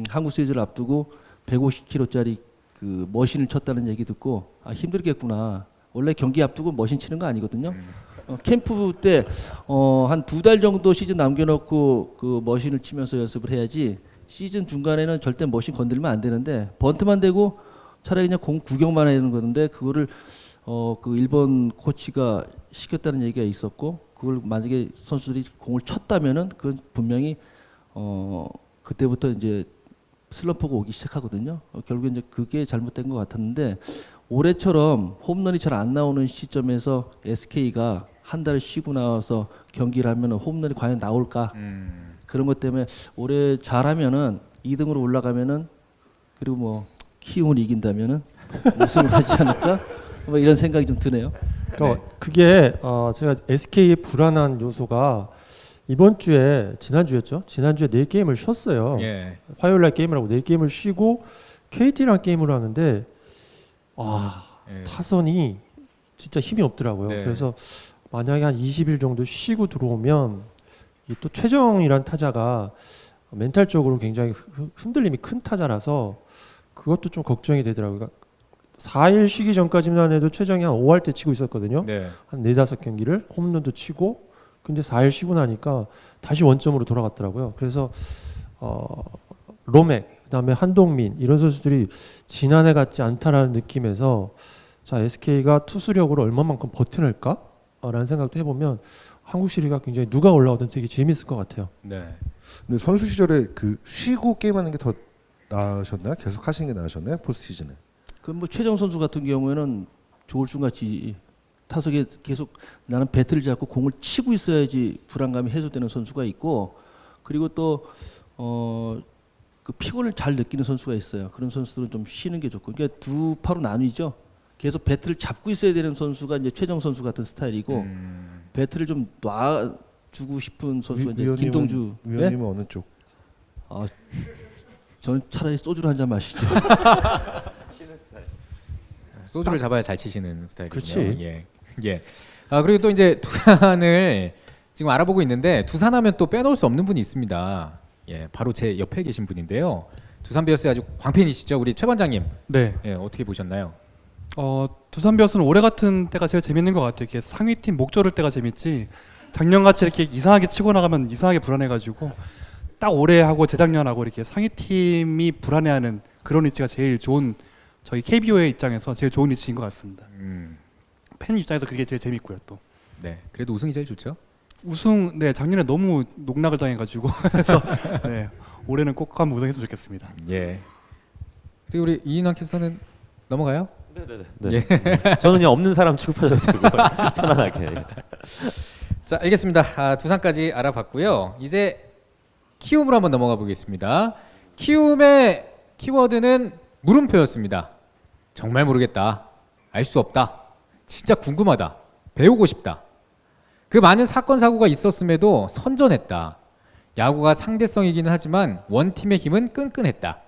[SPEAKER 5] 한국 시리즈를 앞두고 150km짜리 그 머신을 쳤다는 얘기 듣고 힘들겠구나. 원래 경기 앞두고 머신 치는 거 아니거든요. 캠프 때 한 2달 정도 시즌 남겨놓고 그 머신을 치면서 연습을 해야지 시즌 중간에는 절대 머신 건들면 안 되는데 번트만 대고 차라리 그냥 공 구경만 해야 되는 건데 그거를 그 일본 코치가 시켰다는 얘기가 있었고 그걸 만약에 선수들이 공을 쳤다면은 그건 분명히 그때부터 이제 슬럼프가 오기 시작하거든요. 결국에 이제 그게 잘못된 것 같았는데 올해처럼 홈런이 잘 안 나오는 시점에서 SK가 한 달 쉬고 나와서 경기를 하면은 홈런이 과연 나올까 그런 것 때문에 올해 잘하면은 2등으로 올라가면은 그리고 뭐 키움을 이긴다면은 우승을 하지 않을까? 뭐 이런 생각이 좀 드네요.
[SPEAKER 4] 그러니까 그게 제가 SK의 불안한 요소가 이번 주에 지난주에 4게임을 쉬었어요.
[SPEAKER 1] 예.
[SPEAKER 4] 화요일 날 게임을 하고 4게임을 쉬고 KT랑 게임을 하는데
[SPEAKER 1] 예.
[SPEAKER 4] 타선이 진짜 힘이 없더라고요.
[SPEAKER 1] 네.
[SPEAKER 4] 그래서 만약에 한 20일 정도 쉬고 들어오면 이 또 최정이란 타자가 멘탈적으로 굉장히 흔들림이 큰 타자라서 그것도 좀 걱정이 되더라고요. 그러니까 4일 쉬기 전까지만 해도 최정이 한 5할때 치고 있었거든요.
[SPEAKER 1] 네.
[SPEAKER 4] 한 4-5경기를 홈런도 치고 근데 4일 쉬고 나니까 다시 원점으로 돌아갔더라고요. 그래서 로맥 그다음에 한동민 이런 선수들이 지난해 같지 않다라는 느낌에서 자 SK가 투수력으로 얼마만큼 버텨낼까라는 생각도 해보면 한국 시리즈가 굉장히 누가 올라오든 되게 재밌을 것 같아요.
[SPEAKER 1] 네.
[SPEAKER 3] 근데 선수 시절에 그 쉬고 게임하는 게 더 나으셨나요? 계속 하시는 게 나으셨나요? 포스트 시즌에?
[SPEAKER 5] 그 뭐 최정 선수 같은 경우에는 조울중같이 타석에 계속 나는 배트를 잡고 공을 치고 있어야지 불안감이 해소되는 선수가 있고, 그리고 또 그 피곤을 잘 느끼는 선수가 있어요. 그런 선수들은 좀 쉬는 게 좋고, 그러니까 두 파로 나뉘죠. 계속 배트를 잡고 있어야 되는 선수가 이제 최정 선수 같은 스타일이고, 배트를 좀 놔주고 싶은 선수가 이제 김동주.
[SPEAKER 3] 위원님은 어느 쪽?
[SPEAKER 5] 아, 저는 차라리 소주를 한 잔 마시죠.
[SPEAKER 1] 소주를 잡아야 잘 치시는 스타일이군요.
[SPEAKER 4] 그치.
[SPEAKER 1] 예. 예. 아, 그리고 또 이제 두산을 지금 알아보고 있는데 두산하면 또 빼놓을 수 없는 분이 있습니다. 예, 바로 제 옆에 계신 분인데요. 두산 베어스의 아주 광팬이시죠, 우리 최 반장님.
[SPEAKER 2] 네.
[SPEAKER 1] 예, 어떻게 보셨나요?
[SPEAKER 2] 두산 베어스는 올해 같은 때가 제일 재밌는 것 같아요. 이렇게 상위팀 목 조를 때가 재밌지. 작년같이 이렇게 이상하게 치고 나가면 이상하게 불안해가지고 딱 올해하고 재작년하고 이렇게 상위팀이 불안해하는 그런 위치가 제일 좋은, 저희 KBO의 입장에서 제일 좋은 위치인 것 같습니다. 팬 입장에서 그게 제일 재밌고요. 또
[SPEAKER 1] 네, 그래도 우승이 제일 좋죠.
[SPEAKER 2] 우승, 네 작년에 너무 농락을 당해가지고 그래서 네, 올해는 꼭 한번 우승했으면 좋겠습니다.
[SPEAKER 1] 예. 그리고 우리 이인환 캐스터는 넘어가요?
[SPEAKER 6] 네. 저는 그냥 없는 사람 취급하셔도 되고 편안하게.
[SPEAKER 1] 자, 알겠습니다. 아, 두산까지 알아봤고요. 이제 키움으로 한번 넘어가 보겠습니다. 키움의 키워드는 물음표였습니다. 정말 모르겠다. 알 수 없다. 진짜 궁금하다. 배우고 싶다. 그 많은 사건 사고가 있었음에도 선전했다. 야구가 상대성이기는 하지만 원팀의 힘은 끈끈했다.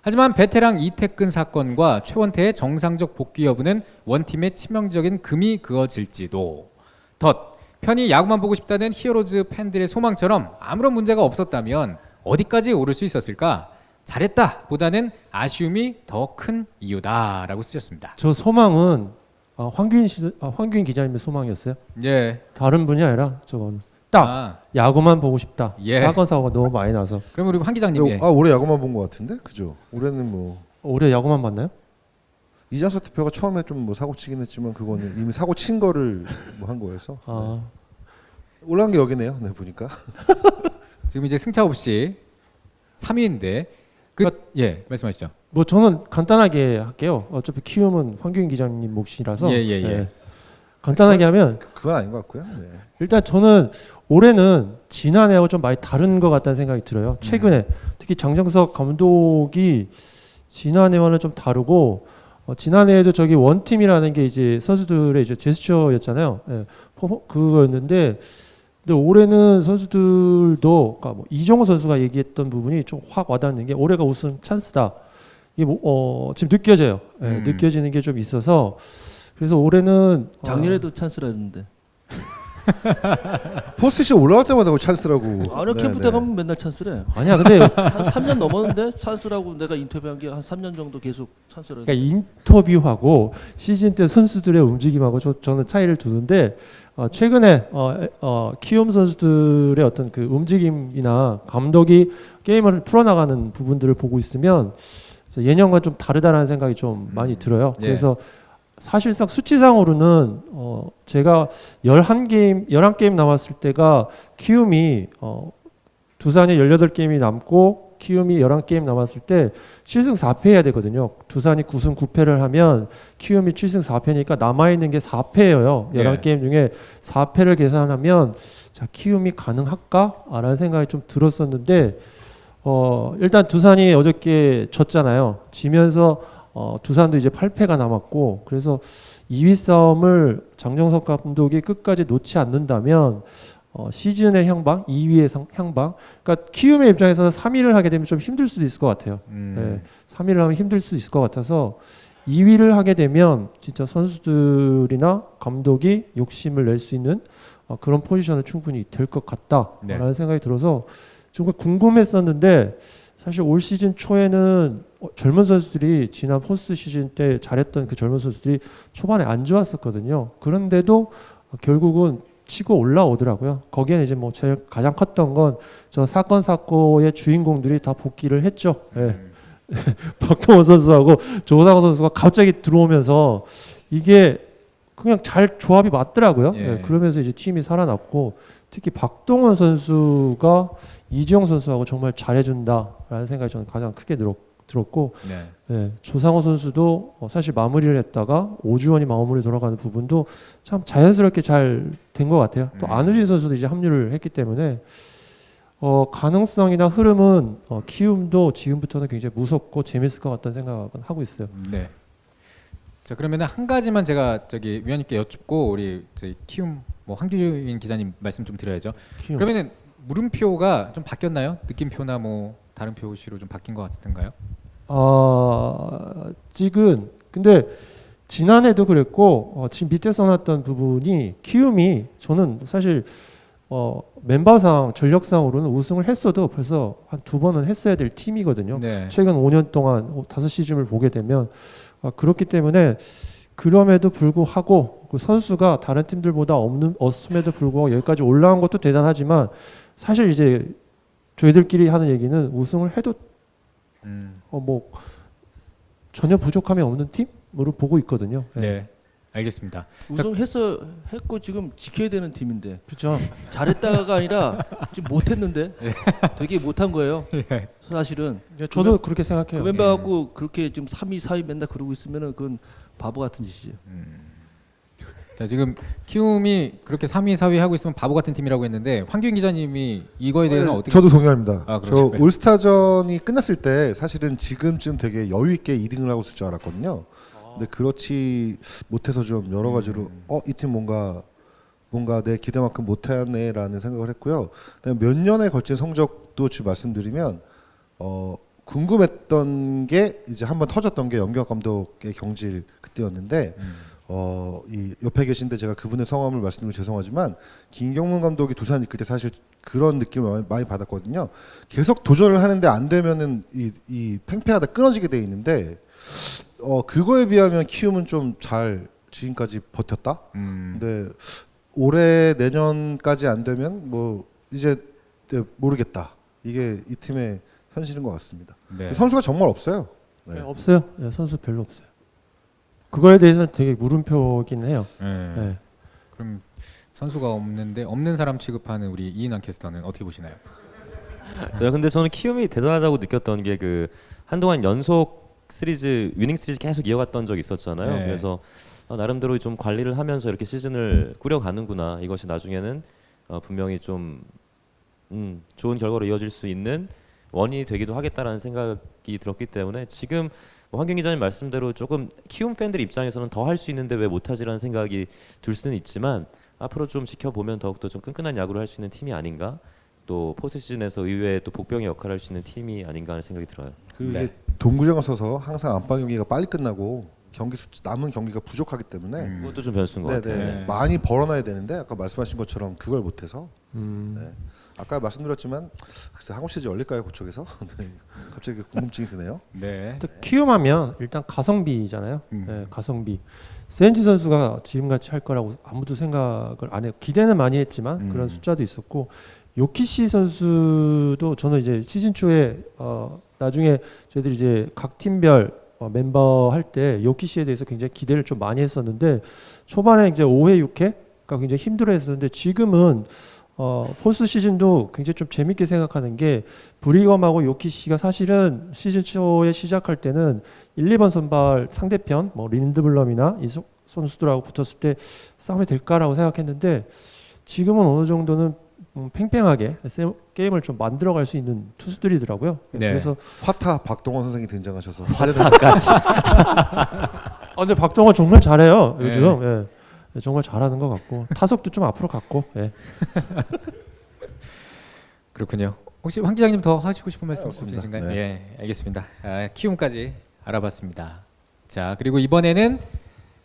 [SPEAKER 1] 하지만 베테랑 이태근 사건과 최원태의 정상적 복귀 여부는 원팀의 치명적인 금이 그어질지도. 덧 편히 야구만 보고 싶다는 히어로즈 팬들의 소망처럼 아무런 문제가 없었다면 어디까지 오를 수 있었을까? 잘했다 보다는 아쉬움이 더 큰 이유다라고 쓰셨습니다.
[SPEAKER 4] 저 소망은 황규인 기자님의 소망이었어요.
[SPEAKER 1] 예.
[SPEAKER 4] 다른 분이 아니라 저건 딱
[SPEAKER 1] 아,
[SPEAKER 4] 야구만 보고 싶다.
[SPEAKER 1] 예.
[SPEAKER 4] 사건 사고가 너무 많이 나서
[SPEAKER 1] 그럼 우리 황 기자님. 예.
[SPEAKER 3] 올해 야구만 본 것 같은데, 그죠? 올해는 뭐
[SPEAKER 4] 올해 야구만 봤나요?
[SPEAKER 3] 이장석 대표가 처음에 좀 뭐 사고 치긴 했지만 그거는 이미 사고 친 거를 뭐 한 거여서
[SPEAKER 4] 아,
[SPEAKER 3] 올라간 게 여기네요. 네 보니까.
[SPEAKER 1] 지금 이제 승차 없이 3위인데 예, 말씀하시죠.
[SPEAKER 4] 뭐 저는 간단하게 할게요. 어차피 키움은 황규인 기자님 몫이라서
[SPEAKER 1] 예.
[SPEAKER 4] 간단하게 하면
[SPEAKER 3] 그건 아닌 것 같고요. 네.
[SPEAKER 4] 일단 저는 올해는 지난해하고 좀 많이 다른 것 같다는 생각이 들어요. 최근에 특히 장정석 감독이 지난해와는 좀 다르고 지난해에도 저기 원팀이라는 게 이제 선수들의 이제 제스처였잖아요. 예, 그거였는데 근데 올해는 선수들도 그러니까 뭐 이정우 선수가 얘기했던 부분이 좀 확 와닿는 게 올해가 우승 찬스다. 이게 지금 느껴져요. 예, 느껴지는 게 좀 있어서 그래서 올해는
[SPEAKER 5] 작년에도 찬스라는데.
[SPEAKER 3] 포스트시 올라갈 때마다 그 찬스라고.
[SPEAKER 5] 아니 캠프 때 가면 맨날 찬스래.
[SPEAKER 4] 아니야 근데
[SPEAKER 5] 한 3년 넘었는데 찬스라고 내가 인터뷰한 게 한 3년 정도 계속 찬스라고.
[SPEAKER 4] 그러니까 인터뷰하고 시즌 때 선수들의 움직임하고 저는 차이를 두는데 최근에 키움 선수들의 어떤 그 움직임이나 감독이 게임을 풀어나가는 부분들을 보고 있으면 예년과 좀 다르다라는 생각이 좀 많이 들어요.
[SPEAKER 1] 예.
[SPEAKER 4] 그래서 사실상 수치상으로는 제가 11게임 남았을 때가 키움이 두산이 18게임이 남고 키움이 11게임 남았을 때 7승 4패 해야 되거든요. 두산이 9승 9패를 하면 키움이 7승 4패니까 남아있는 게 4패예요. 11게임 중에 4패를 계산하면 자, 키움이 가능할까? 라는 생각이 좀 들었었는데 일단 두산이 어저께 졌잖아요. 지면서 두산도 이제 8패가 남았고 그래서 2위 싸움을 장정석 감독이 끝까지 놓지 않는다면 시즌의 향방, 2위의 향방. 그러니까 키움의 입장에서는 3위를 하게 되면 좀 힘들 수도 있을 것 같아요. 네, 3위를 하면 힘들 수도 있을 것 같아서 2위를 하게 되면 진짜 선수들이나 감독이 욕심을 낼 수 있는 그런 포지션을 충분히 될 것 같다라는
[SPEAKER 1] 네.
[SPEAKER 4] 생각이 들어서 정말 궁금했었는데 사실 올 시즌 초에는 젊은 선수들이 지난 포스트 시즌 때 잘했던 그 젊은 선수들이 초반에 안 좋았었거든요. 그런데도 결국은 치고 올라오더라고요. 거기에는 이제 뭐 제일 가장 컸던 건 저 사건 사고의 주인공들이 다 복귀를 했죠. 예. 박동원 선수하고 조상호 선수가 갑자기 들어오면서 이게 그냥 잘 조합이 맞더라고요.
[SPEAKER 1] 예.
[SPEAKER 4] 예. 그러면서 이제 팀이 살아났고 특히 박동원 선수가 이지영 선수하고 정말 잘해준다라는 생각이 저는 가장 크게 들었고
[SPEAKER 1] 네.
[SPEAKER 4] 예, 조상호 선수도 사실 마무리를 했다가 오주원이 마무리 돌아가는 부분도 참 자연스럽게 잘 된 것 같아요. 또 안우진 선수도 이제 합류를 했기 때문에 가능성이나 흐름은 키움도 지금부터는 굉장히 무섭고 재밌을 것 같다는 생각은 하고 있어요.
[SPEAKER 1] 네. 자 그러면은 한 가지만 제가 저기 위원님께 여쭙고 우리 저희 키움 뭐 황규인 기자님 말씀 좀 드려야죠.
[SPEAKER 4] 키움.
[SPEAKER 1] 그러면은 물음표가 좀 바뀌었나요? 느낌표나 뭐 다른 표시로 좀 바뀐 것 같은가요?
[SPEAKER 4] 아직은 근데 지난해도 그랬고 지금 밑에 써놨던 부분이 키움이 저는 사실 멤버상 전력상으로는 우승을 했어도 벌써 한 2번은 했어야 될 팀이거든요.
[SPEAKER 1] 네.
[SPEAKER 4] 최근 5년 동안 5시즌을 보게 되면 그렇기 때문에 그럼에도 불구하고 그 선수가 다른 팀들보다 없음에도 불구하고 여기까지 올라온 것도 대단하지만 사실 이제 저희들끼리 하는 얘기는 우승을 해도 뭐 전혀 부족함이 없는 팀으로 보고 있거든요.
[SPEAKER 1] 네. 알겠습니다.
[SPEAKER 5] 우승했고 지금 지켜야 되는 팀인데
[SPEAKER 4] 그렇죠.
[SPEAKER 5] 잘했다가 아니라 지금 못했는데 되게 못한 거예요.
[SPEAKER 1] 예.
[SPEAKER 5] 사실은
[SPEAKER 4] 저도 그렇게 생각해요.
[SPEAKER 5] 그 멤버 갖고 그렇게 좀 3위, 4위 맨날 그러고 있으면은 그건 바보 같은 짓이죠.
[SPEAKER 1] 자 지금 키움이 그렇게 3위, 4위 하고 있으면 바보 같은 팀이라고 했는데 황규인 기자님이 이거에 대해서는 어떻게?
[SPEAKER 3] 저도 동의합니다.
[SPEAKER 1] 아,
[SPEAKER 3] 저
[SPEAKER 1] 그렇죠.
[SPEAKER 3] 올스타전이 끝났을 때 사실은 지금쯤 되게 여유 있게 2등을 하고 있을 줄 알았거든요. 근데 그렇지 못해서 좀 여러 가지로 이 팀 뭔가 내 기대만큼 못했네라는 생각을 했고요. 그다음에 몇 년에 걸친 성적도 지금 말씀드리면 궁금했던 게 이제 한번 터졌던 게 염경 감독의 경질 그때였는데 이 옆에 계신데 제가 그분의 성함을 말씀드리면 죄송하지만 김경문 감독이 두산 이끌 때 사실 그런 느낌을 많이 받았거든요. 계속 도전을 하는데 안 되면은 이 팽팽하다 끊어지게 돼 있는데 그거에 비하면 키움은 좀 잘 지금까지 버텼다. 근데 올해 내년까지 안 되면 뭐 이제 모르겠다. 이게 이 팀의 현실인 것 같습니다.
[SPEAKER 1] 네.
[SPEAKER 3] 선수가 정말 없어요.
[SPEAKER 4] 네, 없어요. 네, 선수 별로 없어요. 그거에 대해서는 되게 물음표긴 해요.
[SPEAKER 1] 네.
[SPEAKER 4] 네.
[SPEAKER 1] 그럼 선수가 없는데 없는 사람 취급하는 우리 이인환 캐스터는 어떻게 보시나요?
[SPEAKER 6] 근데 저는 키움이 대단하다고 느꼈던 게 그 한동안 연속 시리즈 위닝 시리즈 계속 이어갔던 적이 있었잖아요.
[SPEAKER 1] 네.
[SPEAKER 6] 그래서 나름대로 좀 관리를 하면서 이렇게 시즌을 꾸려가는구나. 이것이 나중에는 분명히 좀 좋은 결과로 이어질 수 있는 원인이 되기도 하겠다라는 생각이 들었기 때문에 지금 황경 기자님 말씀대로 조금 키움 팬들 입장에서는 더 할 수 있는데 왜 못하지라는 생각이 들 수는 있지만 앞으로 좀 지켜보면 더욱더 좀 끈끈한 야구를 할 수 있는 팀이 아닌가, 또 포스트 시즌에서 의외의 또 복병의 역할을 할 수 있는 팀이 아닌가 하는 생각이 들어요.
[SPEAKER 3] 그게 동구장을 써서 항상 안방 경기가 빨리 끝나고 남은 경기가 부족하기 때문에
[SPEAKER 6] 그것도 좀 변수인 것 같아요.
[SPEAKER 1] 네.
[SPEAKER 3] 많이 벌어놔야 되는데 아까 말씀하신 것처럼 그걸 못해서 네. 아까 말씀드렸지만 글쎄 한국 시리즈 열릴까요 그쪽에서? 네. 갑자기 궁금증이 드네요.
[SPEAKER 1] 네.
[SPEAKER 4] 또 키움하면 일단 가성비잖아요. 네, 가성비. 센지 선수가 지금같이 할 거라고 아무도 생각을 안 해요. 기대는 많이 했지만 그런 숫자도 있었고 요키시 선수도 저는 이제 시즌 초에 나중에 저희들이 이제 각 팀별 멤버 할 때 요키시에 대해서 굉장히 기대를 좀 많이 했었는데 초반에 이제 5회, 6회가 굉장히 힘들어했었는데 지금은 포스트 시즌도 굉장히 좀 재밌게 생각하는 게 브리검하고 요키시가 사실은 시즌 초에 시작할 때는 1, 2번 선발 상대편 뭐 린드블럼이나 이 선수들하고 붙었을 때 싸움이 될까라고 생각했는데 지금은 어느 정도는 팽팽하게 게임을 좀 만들어갈 수 있는 투수들이더라고요.
[SPEAKER 1] 네.
[SPEAKER 4] 그래서
[SPEAKER 3] 화타 박동원 선생이 등장하셔서
[SPEAKER 6] 화타까지.
[SPEAKER 4] 근데 박동원 정말 잘해요
[SPEAKER 1] 네.
[SPEAKER 4] 요즘. 예. 네, 정말 잘하는 것 같고 타석도 좀 앞으로 갔고. 예.
[SPEAKER 1] 그렇군요. 혹시 황 기자님 더 하시고 싶은 말씀
[SPEAKER 3] 없습니다.
[SPEAKER 1] 없으신가요?
[SPEAKER 3] 네.
[SPEAKER 1] 예, 알겠습니다. 키움까지 알아봤습니다. 자, 그리고 이번에는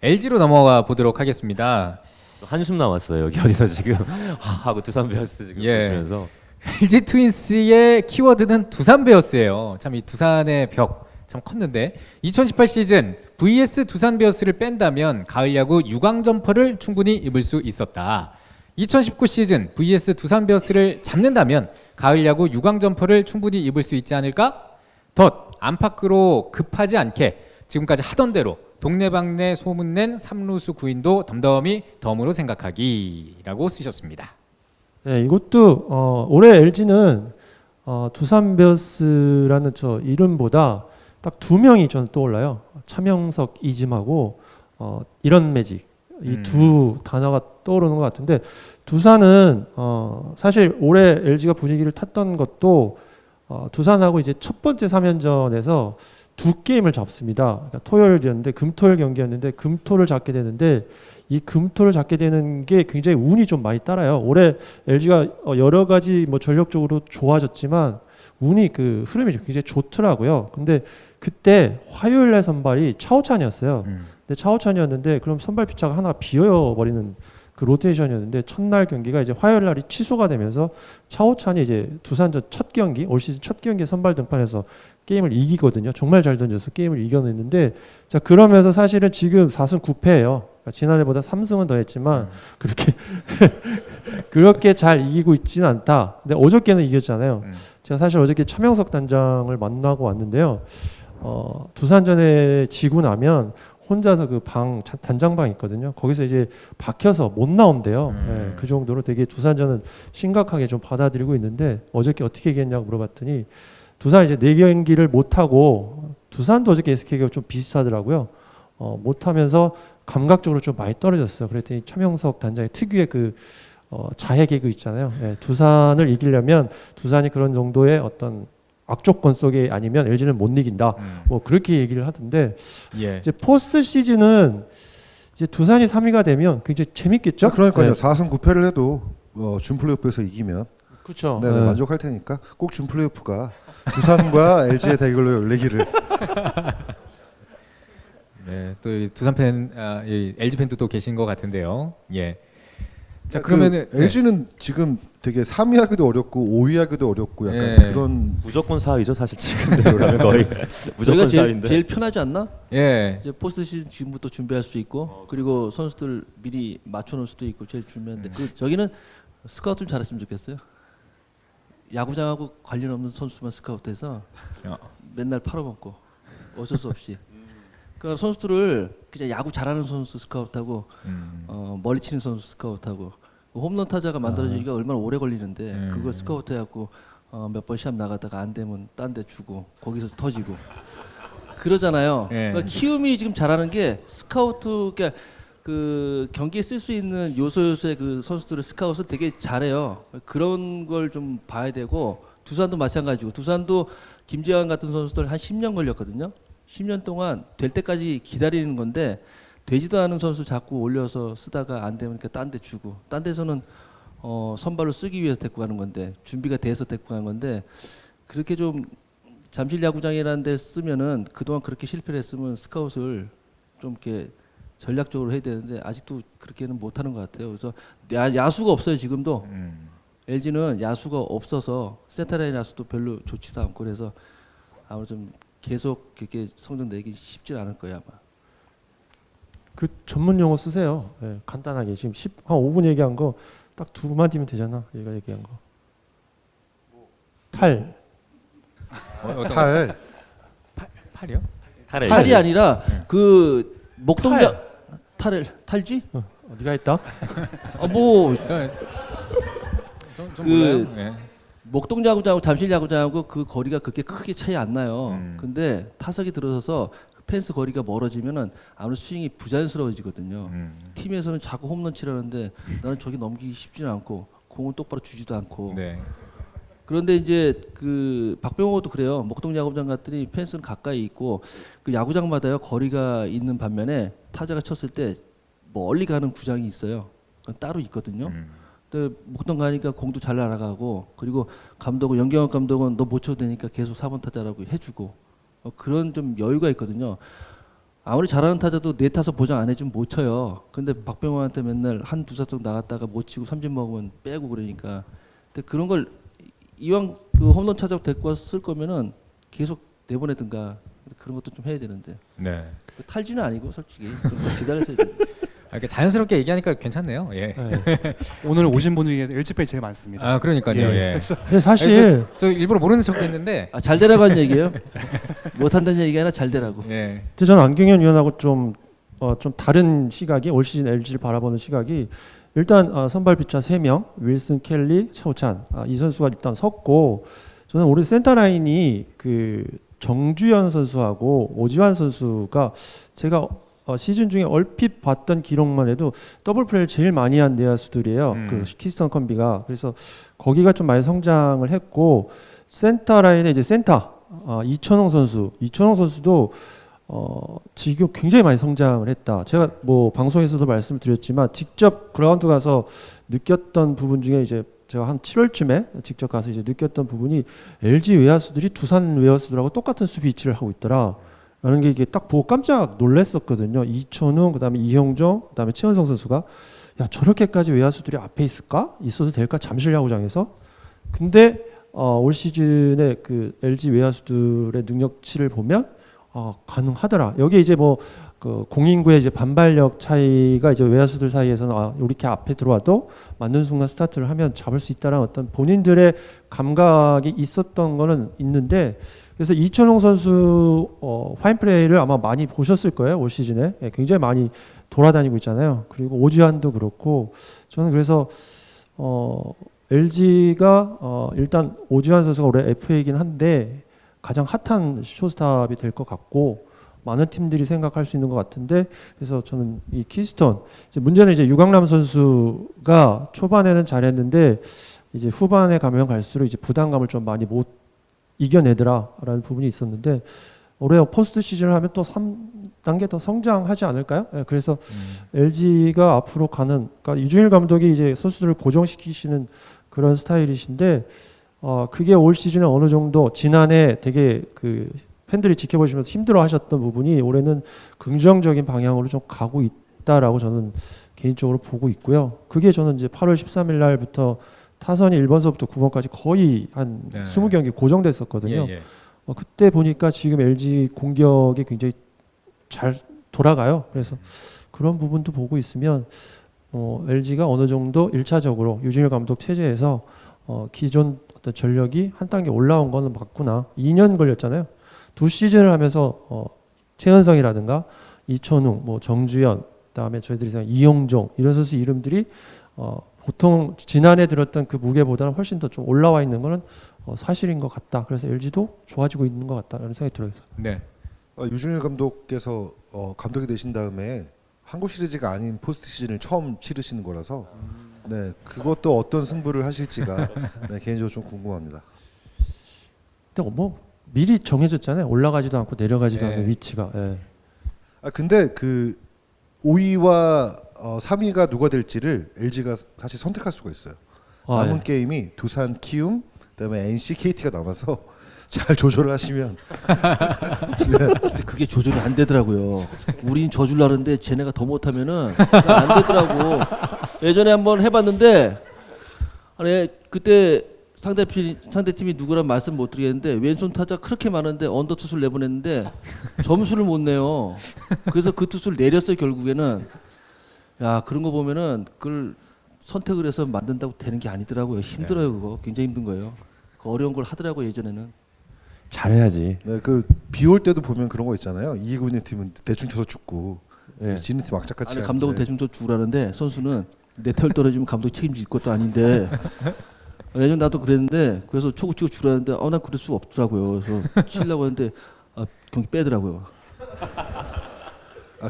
[SPEAKER 1] LG로 넘어가 보도록 하겠습니다.
[SPEAKER 6] 한숨 나왔어요. 여기 어디서 지금 하고 두산 베어스 지금
[SPEAKER 1] 예.
[SPEAKER 6] 보시면서
[SPEAKER 1] LG 트윈스의 키워드는 두산 베어스예요. 참 이 두산의 벽 참 컸는데 2018 시즌 vs 두산 베어스를 뺀다면 가을 야구 6왕 점퍼를 충분히 입을 수 있었다. 2019 시즌 vs 두산 베어스를 잡는다면 가을 야구 6왕 점퍼를 충분히 입을 수 있지 않을까? 덧 안팎으로 급하지 않게 지금까지 하던 대로 동네방네 소문낸 삼루수 구인도 덤덤히 덤으로 생각하기라고 쓰셨습니다.
[SPEAKER 4] 네, 이것도 올해 LG는 두산 베어스라는 저 이름보다 딱 두 명이 저는 떠올라요. 차명석, 이짐하고 이런 매직 이 두 단어가 떠오르는 것 같은데 두산은 사실 올해 LG가 분위기를 탔던 것도 두산하고 이제 첫 번째 3연전에서 두 게임을 잡습니다. 그러니까 토요일이었는데 금토일 경기였는데 금토를 잡게 되는데 이 금토를 잡게 되는 게 굉장히 운이 좀 많이 따라요. 올해 LG가 여러 가지 뭐 전력적으로 좋아졌지만 운이 그 흐름이 굉장히 좋더라고요. 근데 그때 화요일 날 선발이 차오찬이었어요. 근데 차오찬이었는데 그럼 선발 피차가 하나 비어버리는 그 로테이션이었는데 첫날 경기가 이제 화요일 날이 취소가 되면서 차오찬이 이제 두산전 첫 경기 올 시즌 첫 경기 선발 등판해서 게임을 이기거든요. 정말 잘 던져서 게임을 이겨냈는데 자 그러면서 사실은 지금 4승 9패예요. 그러니까 지난해보다 3승은 더 했지만 그렇게 그렇게 잘 이기고 있지는 않다. 근데 어저께는 이겼잖아요. 제가 사실 어저께 차명석 단장을 만나고 왔는데요. 두산전에 지고 나면 혼자서 그 방 단장방 있거든요. 거기서 이제 박혀서 못 나온대요. 예, 그 정도로 되게 두산전은 심각하게 좀 받아들이고 있는데 어저께 어떻게 얘기했냐고 물어봤더니 두산 이제 4경기를 못 하고 두산도 어저께 SK가 좀 비슷하더라고요. 못 하면서 감각적으로 좀 많이 떨어졌어요. 그랬더니 차명석 단장의 특유의 그 자해 개그 있잖아요. 예, 두산을 이기려면 두산이 그런 정도의 어떤 악조건 속에 아니면 LG는 못 이긴다. 뭐 그렇게 얘기를 하던데
[SPEAKER 1] 예.
[SPEAKER 4] 이제 포스트 시즌은 이제 두산이 3위가 되면 굉장히 재밌겠죠?
[SPEAKER 3] 그러니까요.
[SPEAKER 4] 네.
[SPEAKER 3] 4승 9패를 해도 준 플레이오프에서 이기면
[SPEAKER 4] 그렇죠.
[SPEAKER 3] 네, 만족할 테니까 꼭 준 플레이오프가 두산과 LG의 대결로 열리기를.
[SPEAKER 1] 네, 또이 두산 팬, 이 LG 팬도 또 계신 것 같은데요. 예. 자,
[SPEAKER 3] 그
[SPEAKER 1] 그러면은
[SPEAKER 3] LG는 지금 되게 3위 하기도 어렵고 5위 하기도 어렵고 약간
[SPEAKER 1] 예.
[SPEAKER 3] 그런
[SPEAKER 6] 무조건 4위죠 사실 지금대로라면 거의 무조건
[SPEAKER 5] 저희가
[SPEAKER 6] 4위인데.
[SPEAKER 5] 제일 편하지 않나?
[SPEAKER 1] 예.
[SPEAKER 5] 이제 포스트 시즌 지금부터 준비할 수 있고 그리고 선수들 미리 맞춰놓을 수도 있고 제일 중요한데 저기는 스카우트 좀 잘했으면 좋겠어요. 야구장하고 관련 없는 선수만 스카우트해서 맨날 팔아먹고 어쩔 수 없이. 그러니까 선수들을 그냥 야구 잘하는 선수 스카우트하고 멀리 치는 선수 스카우트하고 홈런 타자가 만들어지기가 얼마나 오래 걸리는데 그거 스카우트해갖고 몇 번 시합 나가다가 안 되면 딴 데 주고 거기서 터지고 그러잖아요.
[SPEAKER 1] 예.
[SPEAKER 5] 그러니까 키움이 지금 잘하는 게 스카우트 그러니까 그 경기에 쓸 수 있는 요소의 그 선수들을 스카웃을 되게 잘해요. 그런 걸 좀 봐야 되고 두산도 마찬가지고 두산도 김재환 같은 선수들 한 10년 걸렸거든요. 10년 동안 될 때까지 기다리는 건데 되지도 않은 선수 자꾸 올려서 쓰다가 안 되면 딴 데 주고 딴 데서는 선발로 쓰기 위해서 데리고 가는 건데 준비가 돼서 데리고 가는 건데 그렇게 좀 잠실 야구장이라는 데 쓰면은 그동안 그렇게 실패를 했으면 스카웃을 좀 이렇게 전략적으로 해야 되는데 아직도 그렇게는 못하는 것 같아요. 그래서 야수가 없어요 지금도. LG는 야수가 없어서 센터라인 야수도 별로 좋지도 않고 그래서 아무래도 좀 계속 그렇게 성적 내기 쉽지 않을 거예요 아마.
[SPEAKER 4] 그 전문 용어 쓰세요. 예, 간단하게 지금 한 5분 얘기한 거 딱 두 마디면 되잖아. 얘가 얘기한 거. 탈.
[SPEAKER 3] 탈.
[SPEAKER 1] 팔이요?
[SPEAKER 6] 탈을
[SPEAKER 5] 탈이 아니라 그 목동자 탈지?
[SPEAKER 4] 네가 했다.
[SPEAKER 5] 뭐
[SPEAKER 1] 좀
[SPEAKER 5] 그
[SPEAKER 1] 몰라요. 예.
[SPEAKER 5] 목동 야구장하고 잠실 야구장하고 그 거리가 그렇게 크게 차이 안 나요. 근데 타석이 들어서서 펜스 거리가 멀어지면은 아무래도 스윙이 부자연스러워지거든요. 팀에서는 자꾸 홈런 치라는데 나는 저기 넘기기 쉽지는 않고 공을 똑바로 주지도 않고.
[SPEAKER 1] 네.
[SPEAKER 5] 그런데 이제 그 박병호도 그래요. 목동 야구장 갔더니 펜스는 가까이 있고 그 야구장마다요 거리가 있는 반면에 타자가 쳤을 때 멀리 가는 구장이 있어요. 그건 따로 있거든요. 근데 목동 가니까 공도 잘 날아가고 그리고 감독은 연경환 감독은 너 못 쳐도 되니까 계속 4번 타자라고 해주고 그런 좀 여유가 있거든요. 아무리 잘하는 타자도 내 타석 보장 안 해주면 못 쳐요. 근데 박병호한테 맨날 한 두 타석 나갔다가 못 치고 삼진 먹으면 빼고 그러니까. 근데 그런 걸 이왕 그 홈런 찾아 데리고 와서 쓸 거면은 계속 내보내든가 그런 것도 좀 해야 되는데
[SPEAKER 1] 네.
[SPEAKER 5] 탈지는 아니고 솔직히 좀 더 기다렸어야 돼.
[SPEAKER 1] 이렇게 자연스럽게 얘기하니까 괜찮네요. 예.
[SPEAKER 4] 네.
[SPEAKER 2] 오늘 오신 분 중에 LG 팬이 제일 많습니다.
[SPEAKER 1] 아 그러니까요. 예.
[SPEAKER 4] 근데 사실
[SPEAKER 1] 저 일부러 모르는 척했는데.
[SPEAKER 5] 잘 되라고 한 얘기예요? 못한다는 얘기가 아니라 잘 되라고.
[SPEAKER 1] 예.
[SPEAKER 4] 근데 저는 안경현 위원하고 좀 다른 시각이 올 시즌 LG를 바라보는 시각이 일단 선발 피차 3명 윌슨, 켈리, 차우찬 이 선수가 일단 섰고 저는 올해 센터 라인이 그 정주현 선수하고 오지환 선수가 제가 시즌 중에 얼핏 봤던 기록만 해도 더블 플레이를 제일 많이 한 내야수들이에요. 그 키스턴 컴비가. 그래서 거기가 좀 많이 성장을 했고 센터 라인에 이제 센터 이천홍 선수도 지금 굉장히 많이 성장을 했다. 제가 뭐 방송에서도 말씀을 드렸지만 직접 그라운드 가서 느꼈던 부분 중에 이제 제가 한 7월쯤에 직접 가서 이제 느꼈던 부분이 LG 외야수들이 두산 외야수들하고 똑같은 수비 위치를 하고 있더라. 라는 게 이게 딱 보고 깜짝 놀랐었거든요. 이천웅, 그다음에 이형종, 그다음에 최은성 선수가 야 저렇게까지 외야수들이 앞에 있어도 될까 잠실야구장에서. 근데 올 시즌에 그 LG 외야수들의 능력치를 보면 가능하더라. 여기 이제 뭐 그 공인구의 이제 반발력 차이가 이제 외야수들 사이에서는 이렇게 앞에 들어와도 맞는 순간 스타트를 하면 잡을 수 있다라는 어떤 본인들의 감각이 있었던 거는 있는데 그래서 이천홍 선수 파인 플레이를 아마 많이 보셨을 거예요. 올 시즌에 굉장히 많이 돌아다니고 있잖아요. 그리고 오지환도 그렇고 저는 그래서 LG가 일단 오지환 선수가 올해 FA이긴 한데 가장 핫한 쇼스탑이 될 것 같고 많은 팀들이 생각할 수 있는 것 같은데 그래서 저는 이 키스톤 이제 문제는 이제 유강남 선수가 초반에는 잘했는데 이제 후반에 가면 갈수록 이제 부담감을 좀 많이 못 이겨내더라라는 부분이 있었는데 올해 포스트 시즌을 하면 또 3단계 더 성장하지 않을까요? 네, 그래서 LG가 앞으로 가는 그러니까 이준일 감독이 이제 선수들을 고정시키시는 그런 스타일이신데 그게 올 시즌에 어느 정도 지난해 되게 그 팬들이 지켜보시면서 힘들어하셨던 부분이 올해는 긍정적인 방향으로 좀 가고 있다라고 저는 개인적으로 보고 있고요. 그게 저는 이제 8월 13일 날부터 타선이 1번서부터 9번까지 거의 한 20경기 고정됐었거든요.
[SPEAKER 1] 예.
[SPEAKER 4] 그때 보니까 지금 LG 공격이 굉장히 잘 돌아가요. 그래서 그런 부분도 보고 있으면 LG가 어느 정도 1차적으로 유진일 감독 체제에서 기존 어떤 전력이 한 단계 올라온 거는 맞구나. 2년 걸렸잖아요. 2시즌을 하면서 최은성이라든가 이천웅, 뭐 정주현, 그다음에 저희들이 생각하는 이영종 이런 선수 이름들이 보통 지난해 들었던 그 무게보다는 훨씬 더 좀 올라와 있는 거는 사실인 것 같다. 그래서 LG도 좋아지고 있는 것 같다라는 생각이 들어요.
[SPEAKER 1] 네.
[SPEAKER 3] 유준일 감독께서 감독이 되신 다음에 한국 시리즈가 아닌 포스트 시즌을 처음 치르시는 거라서 네 그것도 어떤 승부를 하실지가 네, 개인적으로 좀 궁금합니다.
[SPEAKER 4] 근데 뭐 미리 정해졌잖아요. 올라가지도 않고 내려가지도 않는 위치가. 예.
[SPEAKER 3] 근데 그 5위와 3위가 누가 될지를 LG가 사실 선택할 수가 있어요. 남은 게임이 두산, 키움, 그다음에 NC, KT가 남아서 잘 조절을 하시면.
[SPEAKER 5] 근데 그게 조절이 안 되더라고요. 우린 져줄 나는데 쟤네가 더 못하면은 안 되더라고. 예전에 한번 해봤는데 아니 그때 상대팀이 누구란 말씀 못 드리겠는데 왼손 타자 그렇게 많은데 언더 투수를 내보냈는데 점수를 못 내요. 그래서 그 투수를 내렸어요. 결국에는. 야 그런 거 보면은 그걸 선택을 해서 만든다고 되는 게 아니더라고요. 힘들어요. 그거 굉장히 힘든 거예요. 어려운 걸 하더라고요. 예전에는.
[SPEAKER 4] 잘해야지.
[SPEAKER 3] 네, 그 비 올 때도 보면 그런 거 있잖아요. 이기고 있는 팀은 대충 쳐서 죽고 지는 팀 악착같이.
[SPEAKER 5] 아니 감독은 대충 쳐 주라는데 선수는 내 털 떨어지면 감독 책임질 것도 아닌데. 예전 나도 그랬는데 그래서 초구 치고 주라는데 난 그럴 수가 없더라고요. 그래서 치려고 했는데 경기 빼더라고요.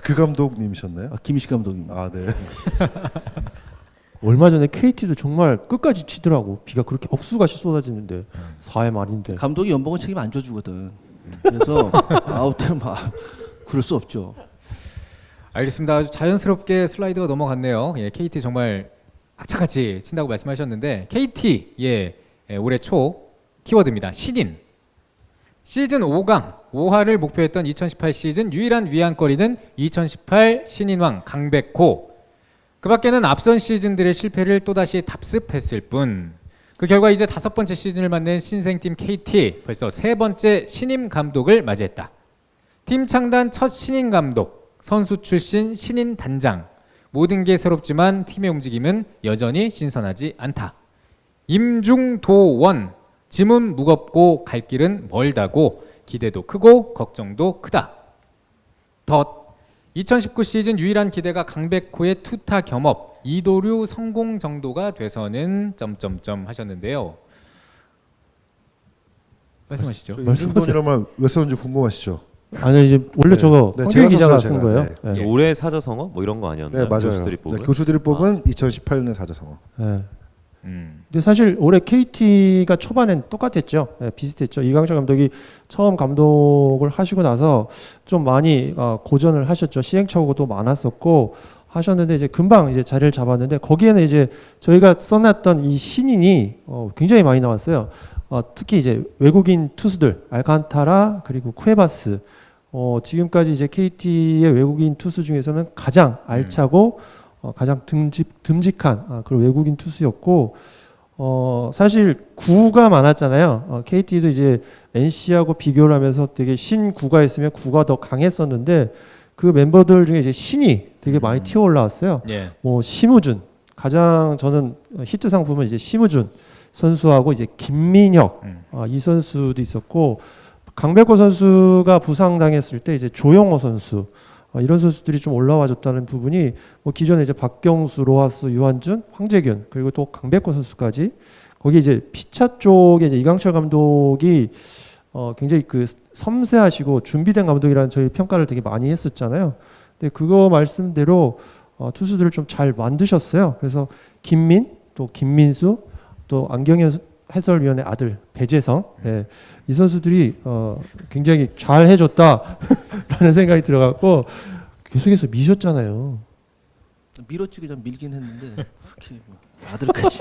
[SPEAKER 3] 그 감독님이셨나요?
[SPEAKER 5] 김희식 감독님.
[SPEAKER 3] 네.
[SPEAKER 4] 얼마 전에 KT도 정말 끝까지 치더라고. 비가 그렇게 억수같이 쏟아지는데 4회 말인데.
[SPEAKER 5] 감독이 연봉은 책임 안 져주거든. 그래서 아웃되면 그럴 수 없죠.
[SPEAKER 1] 알겠습니다. 아주 자연스럽게 슬라이드가 넘어갔네요. 예, KT 정말 악착같이 친다고 말씀하셨는데 KT 올해 초 키워드입니다. 신인. 시즌 5강 5화를 목표했던 2018 시즌 유일한 위안거리는 2018 신인왕 강백호. 그 밖에는 앞선 시즌들의 실패를 또다시 답습했을 뿐 그 결과 이제 5번째 시즌을 맞는 신생팀 KT 벌써 3번째 신임 감독을 맞이했다. 팀 창단 첫 신인 감독, 선수 출신 신인 단장, 모든 게 새롭지만 팀의 움직임은 여전히 신선하지 않다. 임중도원, 짐은 무겁고 갈 길은 멀다고 기대도 크고 걱정도 크다. 덧 2019 시즌 유일한 기대가 강백호의 투타 겸업 이도류 성공 정도가 돼서는 점점점 하셨는데요. 말씀하시죠.
[SPEAKER 3] 임중돈이란 말 왜 썼는지 궁금하시죠?
[SPEAKER 4] 아니 이제 원래
[SPEAKER 3] 네.
[SPEAKER 4] 저거
[SPEAKER 3] 네,
[SPEAKER 4] 황길
[SPEAKER 3] 제가
[SPEAKER 4] 기자가
[SPEAKER 3] 썼어요,
[SPEAKER 4] 쓴
[SPEAKER 3] 제가.
[SPEAKER 4] 거예요.
[SPEAKER 3] 네.
[SPEAKER 4] 네.
[SPEAKER 6] 올해 사자성어 뭐 이런 거 아니었나요?
[SPEAKER 3] 네, 맞아요.
[SPEAKER 6] 교수들이 뽑은.
[SPEAKER 3] 교수들이 뽑은 2018년 사자성어.
[SPEAKER 4] 네. 근데 사실 올해 KT가 초반엔 똑같았죠. 예, 비슷했죠. 이강철 감독이 처음 감독을 하시고 나서 좀 많이 고전을 하셨죠. 시행착오도 많았었고 하셨는데 이제 금방 이제 자리를 잡았는데 거기에는 이제 저희가 써놨던 이 신인이 굉장히 많이 나왔어요. 특히 이제 외국인 투수들 알칸타라 그리고 쿠에바스 지금까지 이제 KT의 외국인 투수 중에서는 가장 알차고 가장 듬직한 그런 외국인 투수였고 사실 구가 많았잖아요. KT도 이제 NC하고 비교를 하면서 되게 신구가 있으면 구가 더 강했었는데 그 멤버들 중에 이제 신이 되게 많이 튀어 올라왔어요.
[SPEAKER 1] 예.
[SPEAKER 4] 뭐 심우준 가장 저는 히트상 보면 이제 심우준 선수하고 이제 김민혁 이 선수도 있었고 강백호 선수가 부상당했을 때 이제 조영호 선수 이런 선수들이 좀 올라와줬다는 부분이 뭐 기존에 이제 박경수, 로하스, 유한준, 황재균 그리고 또 강백호 선수까지 거기 이제 피차 쪽에 이제 이강철 감독이 굉장히 그 섬세하시고 준비된 감독이라는 저희 평가를 되게 많이 했었잖아요. 근데 그거 말씀대로 투수들을 좀 잘 만드셨어요. 그래서 김민, 또 김민수, 또 안경현 해설위원의 아들 배재성 이 선수들이 굉장히 잘 해줬다라는 생각이 들어갔고 계속해서 미셨잖아요.
[SPEAKER 5] 밀어치기 좀 밀긴 했는데 그렇게 뭐 아들까지.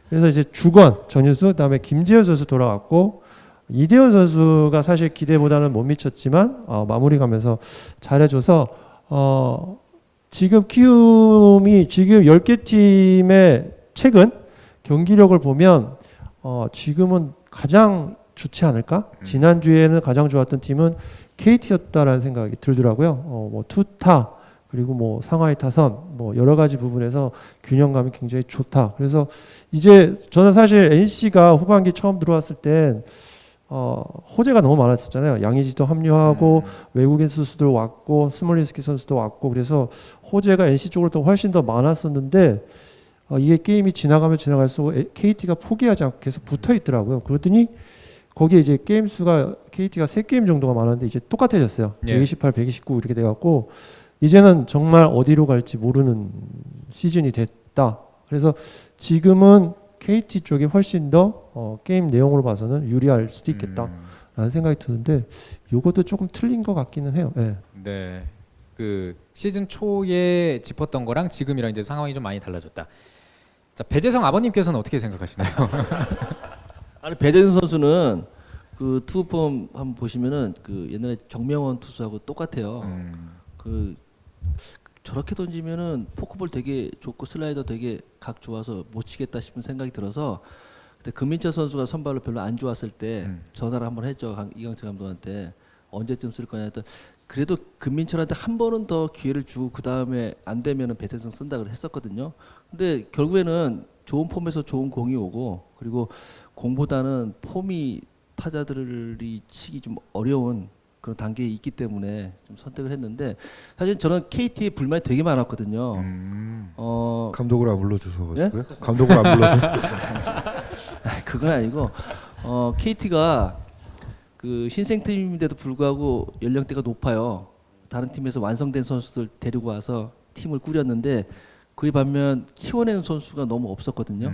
[SPEAKER 4] 그래서 이제 주건, 전유수, 그다음에 김재현 선수 돌아왔고 이대현 선수가 사실 기대보다는 못 미쳤지만 마무리 가면서 잘해줘서 지금 키움이 지금 10개 팀의 최근 경기력을 보면 지금은 가장 좋지 않을까? 지난주에는 가장 좋았던 팀은 KT였다라는 생각이 들더라고요. 뭐 투타 그리고 뭐 상하이 타선 뭐 여러 가지 부분에서 균형감이 굉장히 좋다. 그래서 이제 저는 사실 NC가 후반기 처음 들어왔을 땐 호재가 너무 많았었잖아요. 양의지도 합류하고 외국인 선수도 왔고 스몰린스키 선수도 왔고 그래서 호재가 NC 쪽으로 더 훨씬 더 많았었는데 이게 게임이 지나가면 지나갈수록 KT가 포기하지 않고 계속 붙어 있더라고요. 그러더니 거기에 이제 게임 수가 KT가 3게임 정도가 많았는데 이제 똑같아졌어요.
[SPEAKER 1] 예.
[SPEAKER 4] 128, 129 이렇게 돼갖고 이제는 정말 어디로 갈지 모르는 시즌이 됐다. 그래서 지금은 KT 쪽이 훨씬 더 게임 내용으로 봐서는 유리할 수도 있겠다라는 생각이 드는데 이것도 조금 틀린 것 같기는 해요. 네.
[SPEAKER 1] 네. 그 시즌 초에 짚었던 거랑 지금이랑 이제 상황이 좀 많이 달라졌다. 자, 배재성 아버님께서는 어떻게 생각하시나요?
[SPEAKER 5] 아니 배재성 선수는 그 투폼 한번 보시면은 그 옛날에 정명원 투수하고 똑같아요. 그 저렇게 던지면은 포크볼 되게 좋고 슬라이더 되게 각 좋아서 못 치겠다 싶은 생각이 들어서 그때 금민철 선수가 선발로 별로 안 좋았을 때 전화를 한번 했죠. 이강철 감독한테 언제쯤 쓸 거냐 했더니 그래도 금민철한테 한 번은 더 기회를 주고 그 다음에 안 되면은 배재성 쓴다 그래 했었거든요. 근데 결국에는 좋은 폼에서 좋은 공이 오고 그리고 공보다는 폼이 타자들이 치기 좀 어려운 그런 단계에 있기 때문에 좀 선택을 했는데 사실 저는 KT에 불만이 되게 많았거든요.
[SPEAKER 3] 감독을 안 불러줘서
[SPEAKER 5] 예?
[SPEAKER 3] 가지고요. 감독을 안 불러서.
[SPEAKER 5] 그건 아니고 KT가 그 신생팀인데도 불구하고 연령대가 높아요. 다른 팀에서 완성된 선수들 데리고 와서 팀을 꾸렸는데 그에 반면 키워내는 선수가 너무 없었거든요.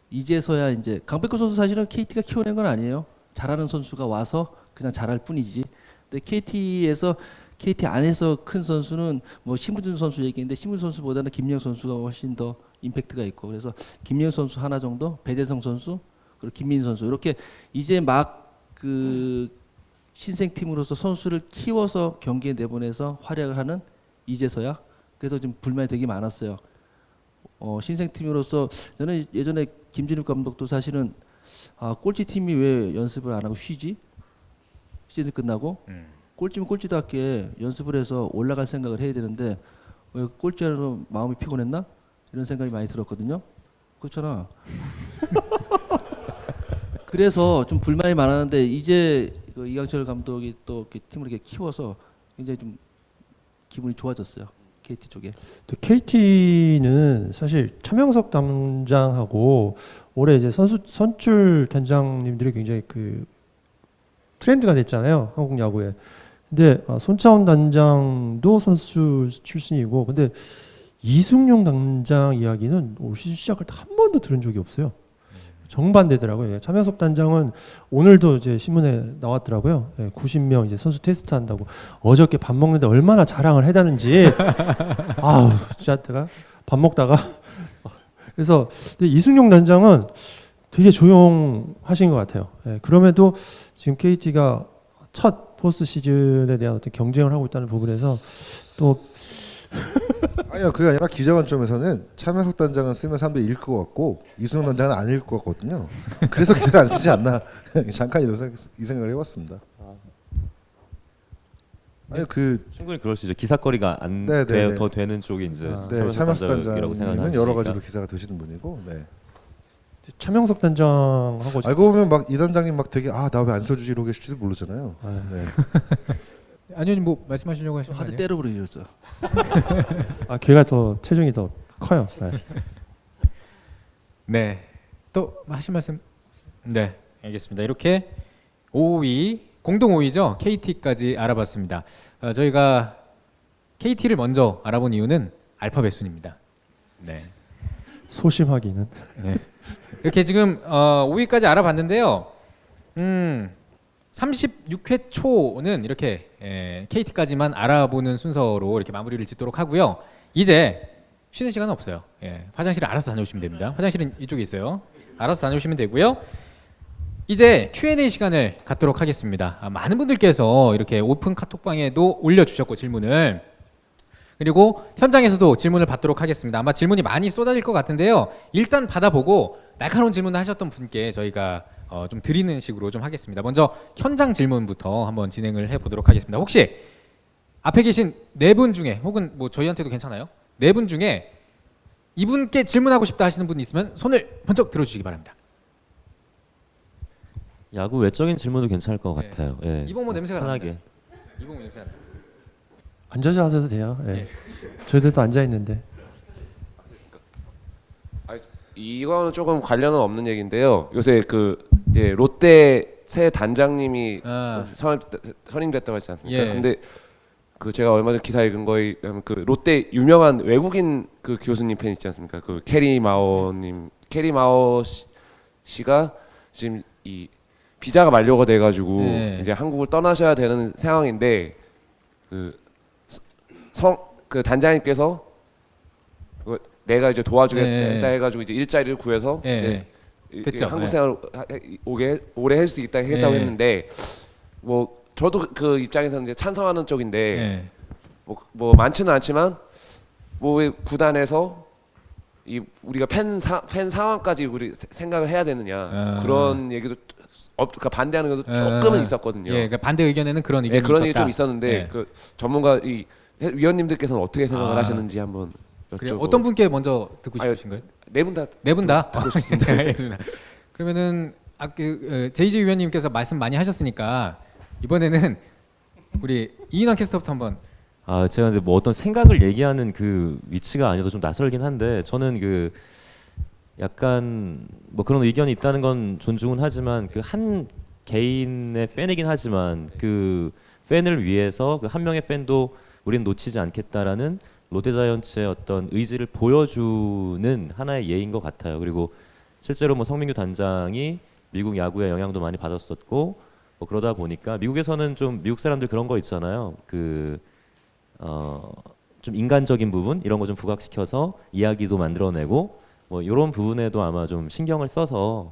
[SPEAKER 5] 이제서야 이제 강백호 선수 사실은 KT가 키워낸 건 아니에요. 잘하는 선수가 와서 그냥 잘할 뿐이지. 근데 KT에서 KT 안에서 큰 선수는 뭐 심우준 선수 얘기인데 심우준 선수보다는 김민혁 선수가 훨씬 더 임팩트가 있고 그래서 김민혁 선수 하나 정도, 배재성 선수 그리고 김민 선수 이렇게 이제 막 그 신생팀으로서 선수를 키워서 경기에 내보내서 활약을 하는 이제서야 그래서 좀 불만이 되게 많았어요. 신생 팀으로서 저는 예전에 김진욱 감독도 사실은 꼴찌 팀이 왜 연습을 안 하고 쉬지? 시즌 끝나고 꼴찌면 꼴찌답게 연습을 해서 올라갈 생각을 해야 되는데 왜 꼴찌하러 마음이 피곤했나? 이런 생각이 많이 들었거든요. 그렇잖아. 그래서 좀 불만이 많았는데 이제 그 이강철 감독이 또 이렇게 팀을 이렇게 키워서 굉장히 좀 기분이 좋아졌어요. KT 쪽에.
[SPEAKER 4] KT는 사실 차명석 단장하고 올해 이제 선출 단장님들이 굉장히 그 트렌드가 됐잖아요, 한국 야구에. 근데 손차원 단장도 선수 출신이고, 근데 이승용 단장 이야기는 올 시즌 시작할 때 한 번도 들은 적이 없어요. 정반대더라고요. 차명석 단장은 오늘도 이제 신문에 나왔더라고요. 90명 이제 선수 테스트 한다고. 어저께 밥 먹는데 얼마나 자랑을 해다는지. 아우, 진짜 내가 밥 먹다가. 그래서 근데 이승용 단장은 되게 조용하신 것 같아요. 그럼에도 지금 KT가 첫 포스트 시즌에 대한 어떤 경쟁을 하고 있다는 부분에서 또
[SPEAKER 3] 아니요, 그게 아니라 기자 관점에서는 차명석 단장은 쓰면 사람들이 읽을 것 같고 이승용 단장은 안 읽을 것 같거든요. 그래서 기사를 안 쓰지 않나 잠깐 이 생각을 해봤습니다. 아니 그
[SPEAKER 6] 충분히 그럴 수 있죠. 기사거리가 안
[SPEAKER 3] 네, 네, 네.
[SPEAKER 6] 더 되는 쪽이 이제
[SPEAKER 3] 네, 차명석
[SPEAKER 6] 단장이라고
[SPEAKER 3] 단장님은 여러 가지로 기사가 되시는 분이고. 네.
[SPEAKER 4] 차명석 단장하고
[SPEAKER 3] 알고 보면 막 이 단장님 막 되게 나 왜 안 써주지 이러고 계실지도 모르잖아요. 네.
[SPEAKER 1] 안 의원님 뭐 말씀하시려고 하시는 거
[SPEAKER 5] 한대
[SPEAKER 1] 아니에요?
[SPEAKER 5] 때려버리셨어요.
[SPEAKER 4] 걔가 더 체중이 더 커요.
[SPEAKER 1] 네. 또 하실 말씀? 네, 알겠습니다. 이렇게 5위 공동 5위죠. KT까지 알아봤습니다. 저희가 KT를 먼저 알아본 이유는 알파벳 순입니다. 네.
[SPEAKER 4] 소심하기는.
[SPEAKER 1] 네. 이렇게 지금 5위까지 알아봤는데요. 36회 초는 이렇게 KT까지만 알아보는 순서로 이렇게 마무리를 짓도록 하고요. 이제 쉬는 시간은 없어요. 화장실에 알아서 다녀오시면 됩니다. 화장실은 이쪽에 있어요. 알아서 다녀오시면 되고요. 이제 Q&A 시간을 갖도록 하겠습니다. 많은 분들께서 이렇게 오픈 카톡방에도 올려주셨고 질문을, 그리고 현장에서도 질문을 받도록 하겠습니다. 아마 질문이 많이 쏟아질 것 같은데요. 일단 받아보고 날카로운 질문을 하셨던 분께 저희가 좀 드리는 식으로 좀 하겠습니다. 먼저 현장 질문부터 한번 진행을 해보도록 하겠습니다. 혹시 앞에 계신 네 분 중에, 혹은 뭐 저희한테도 괜찮아요, 네 분 중에 이분께 질문하고 싶다 하시는 분 있으면 손을 번쩍 들어주시기 바랍니다.
[SPEAKER 6] 야구 외적인 질문도 괜찮을 것 같아요. 예.
[SPEAKER 1] 이봉모 냄새가
[SPEAKER 6] 편하게.
[SPEAKER 1] 납니다. 이봉모 냄새가 납니다.
[SPEAKER 4] 앉아서 하셔도 돼요. 저희들도 앉아 있는데.
[SPEAKER 7] 이거는 조금 관련은 없는 얘기인데요. 요새 그 이제 롯데 새 단장님이 선임됐다고 했지 않습니까?
[SPEAKER 1] 예.
[SPEAKER 7] 근데 그 제가 얼마 전 기사 읽은 거에 의하면 그 롯데 유명한 외국인 그 교수님 팬 있지 않습니까? 그 캐리 마워 씨가 지금 이 비자가 만료가 돼가지고 이제 한국을 떠나셔야 되는 상황인데 그 단장님께서 내가 이제 도와주겠다 해가지고 이제 일자리를 구해서 이제
[SPEAKER 1] 됐죠.
[SPEAKER 7] 한국 생활 오래 할 수 있다 했다고 했는데 뭐 저도 그 입장에서는 이제 찬성하는 쪽인데 뭐 많지는 않지만 뭐 왜 구단에서 우리가 팬 상황까지 우리 생각을 해야 되느냐 그런 얘기도 그러니까 반대하는 것도 조금은 있었거든요.
[SPEAKER 1] 그러니까 반대 의견에는 그런 의견이
[SPEAKER 7] 그런
[SPEAKER 1] 있었다.
[SPEAKER 7] 얘기 좀 있었는데 그 전문가 위원님들께서는 어떻게 생각을 하시는지 한번
[SPEAKER 1] 그래요?
[SPEAKER 7] 여쭤보.
[SPEAKER 1] 어떤 분께 먼저 듣고 싶으신가요?
[SPEAKER 7] 네 분 다.
[SPEAKER 1] 네 분 다 듣고 싶습니다. 알겠습니다. 그러면은 제이지 위원님께서 말씀 많이 하셨으니까 이번에는 우리 이인환 캐스터부터 한번.
[SPEAKER 6] 제가 이제 뭐 어떤 생각을 얘기하는 그 위치가 아니어서 좀 낯설긴 한데, 저는 그 약간 뭐 그런 의견이 있다는 건 존중은 하지만 그 한 개인의 팬이긴 하지만 그 팬을 위해서 그 한 명의 팬도 우리는 놓치지 않겠다라는 롯데자이언츠의 어떤 의지를 보여주는 하나의 예인 것 같아요. 그리고 실제로 뭐 성민규 단장이 미국 야구에 영향도 많이 받았었고 뭐 그러다 보니까 미국에서는 좀 미국 사람들 그런 거 있잖아요. 좀 인간적인 부분 이런 거 좀 부각시켜서 이야기도 만들어내고 뭐 이런 부분에도 아마 좀 신경을 써서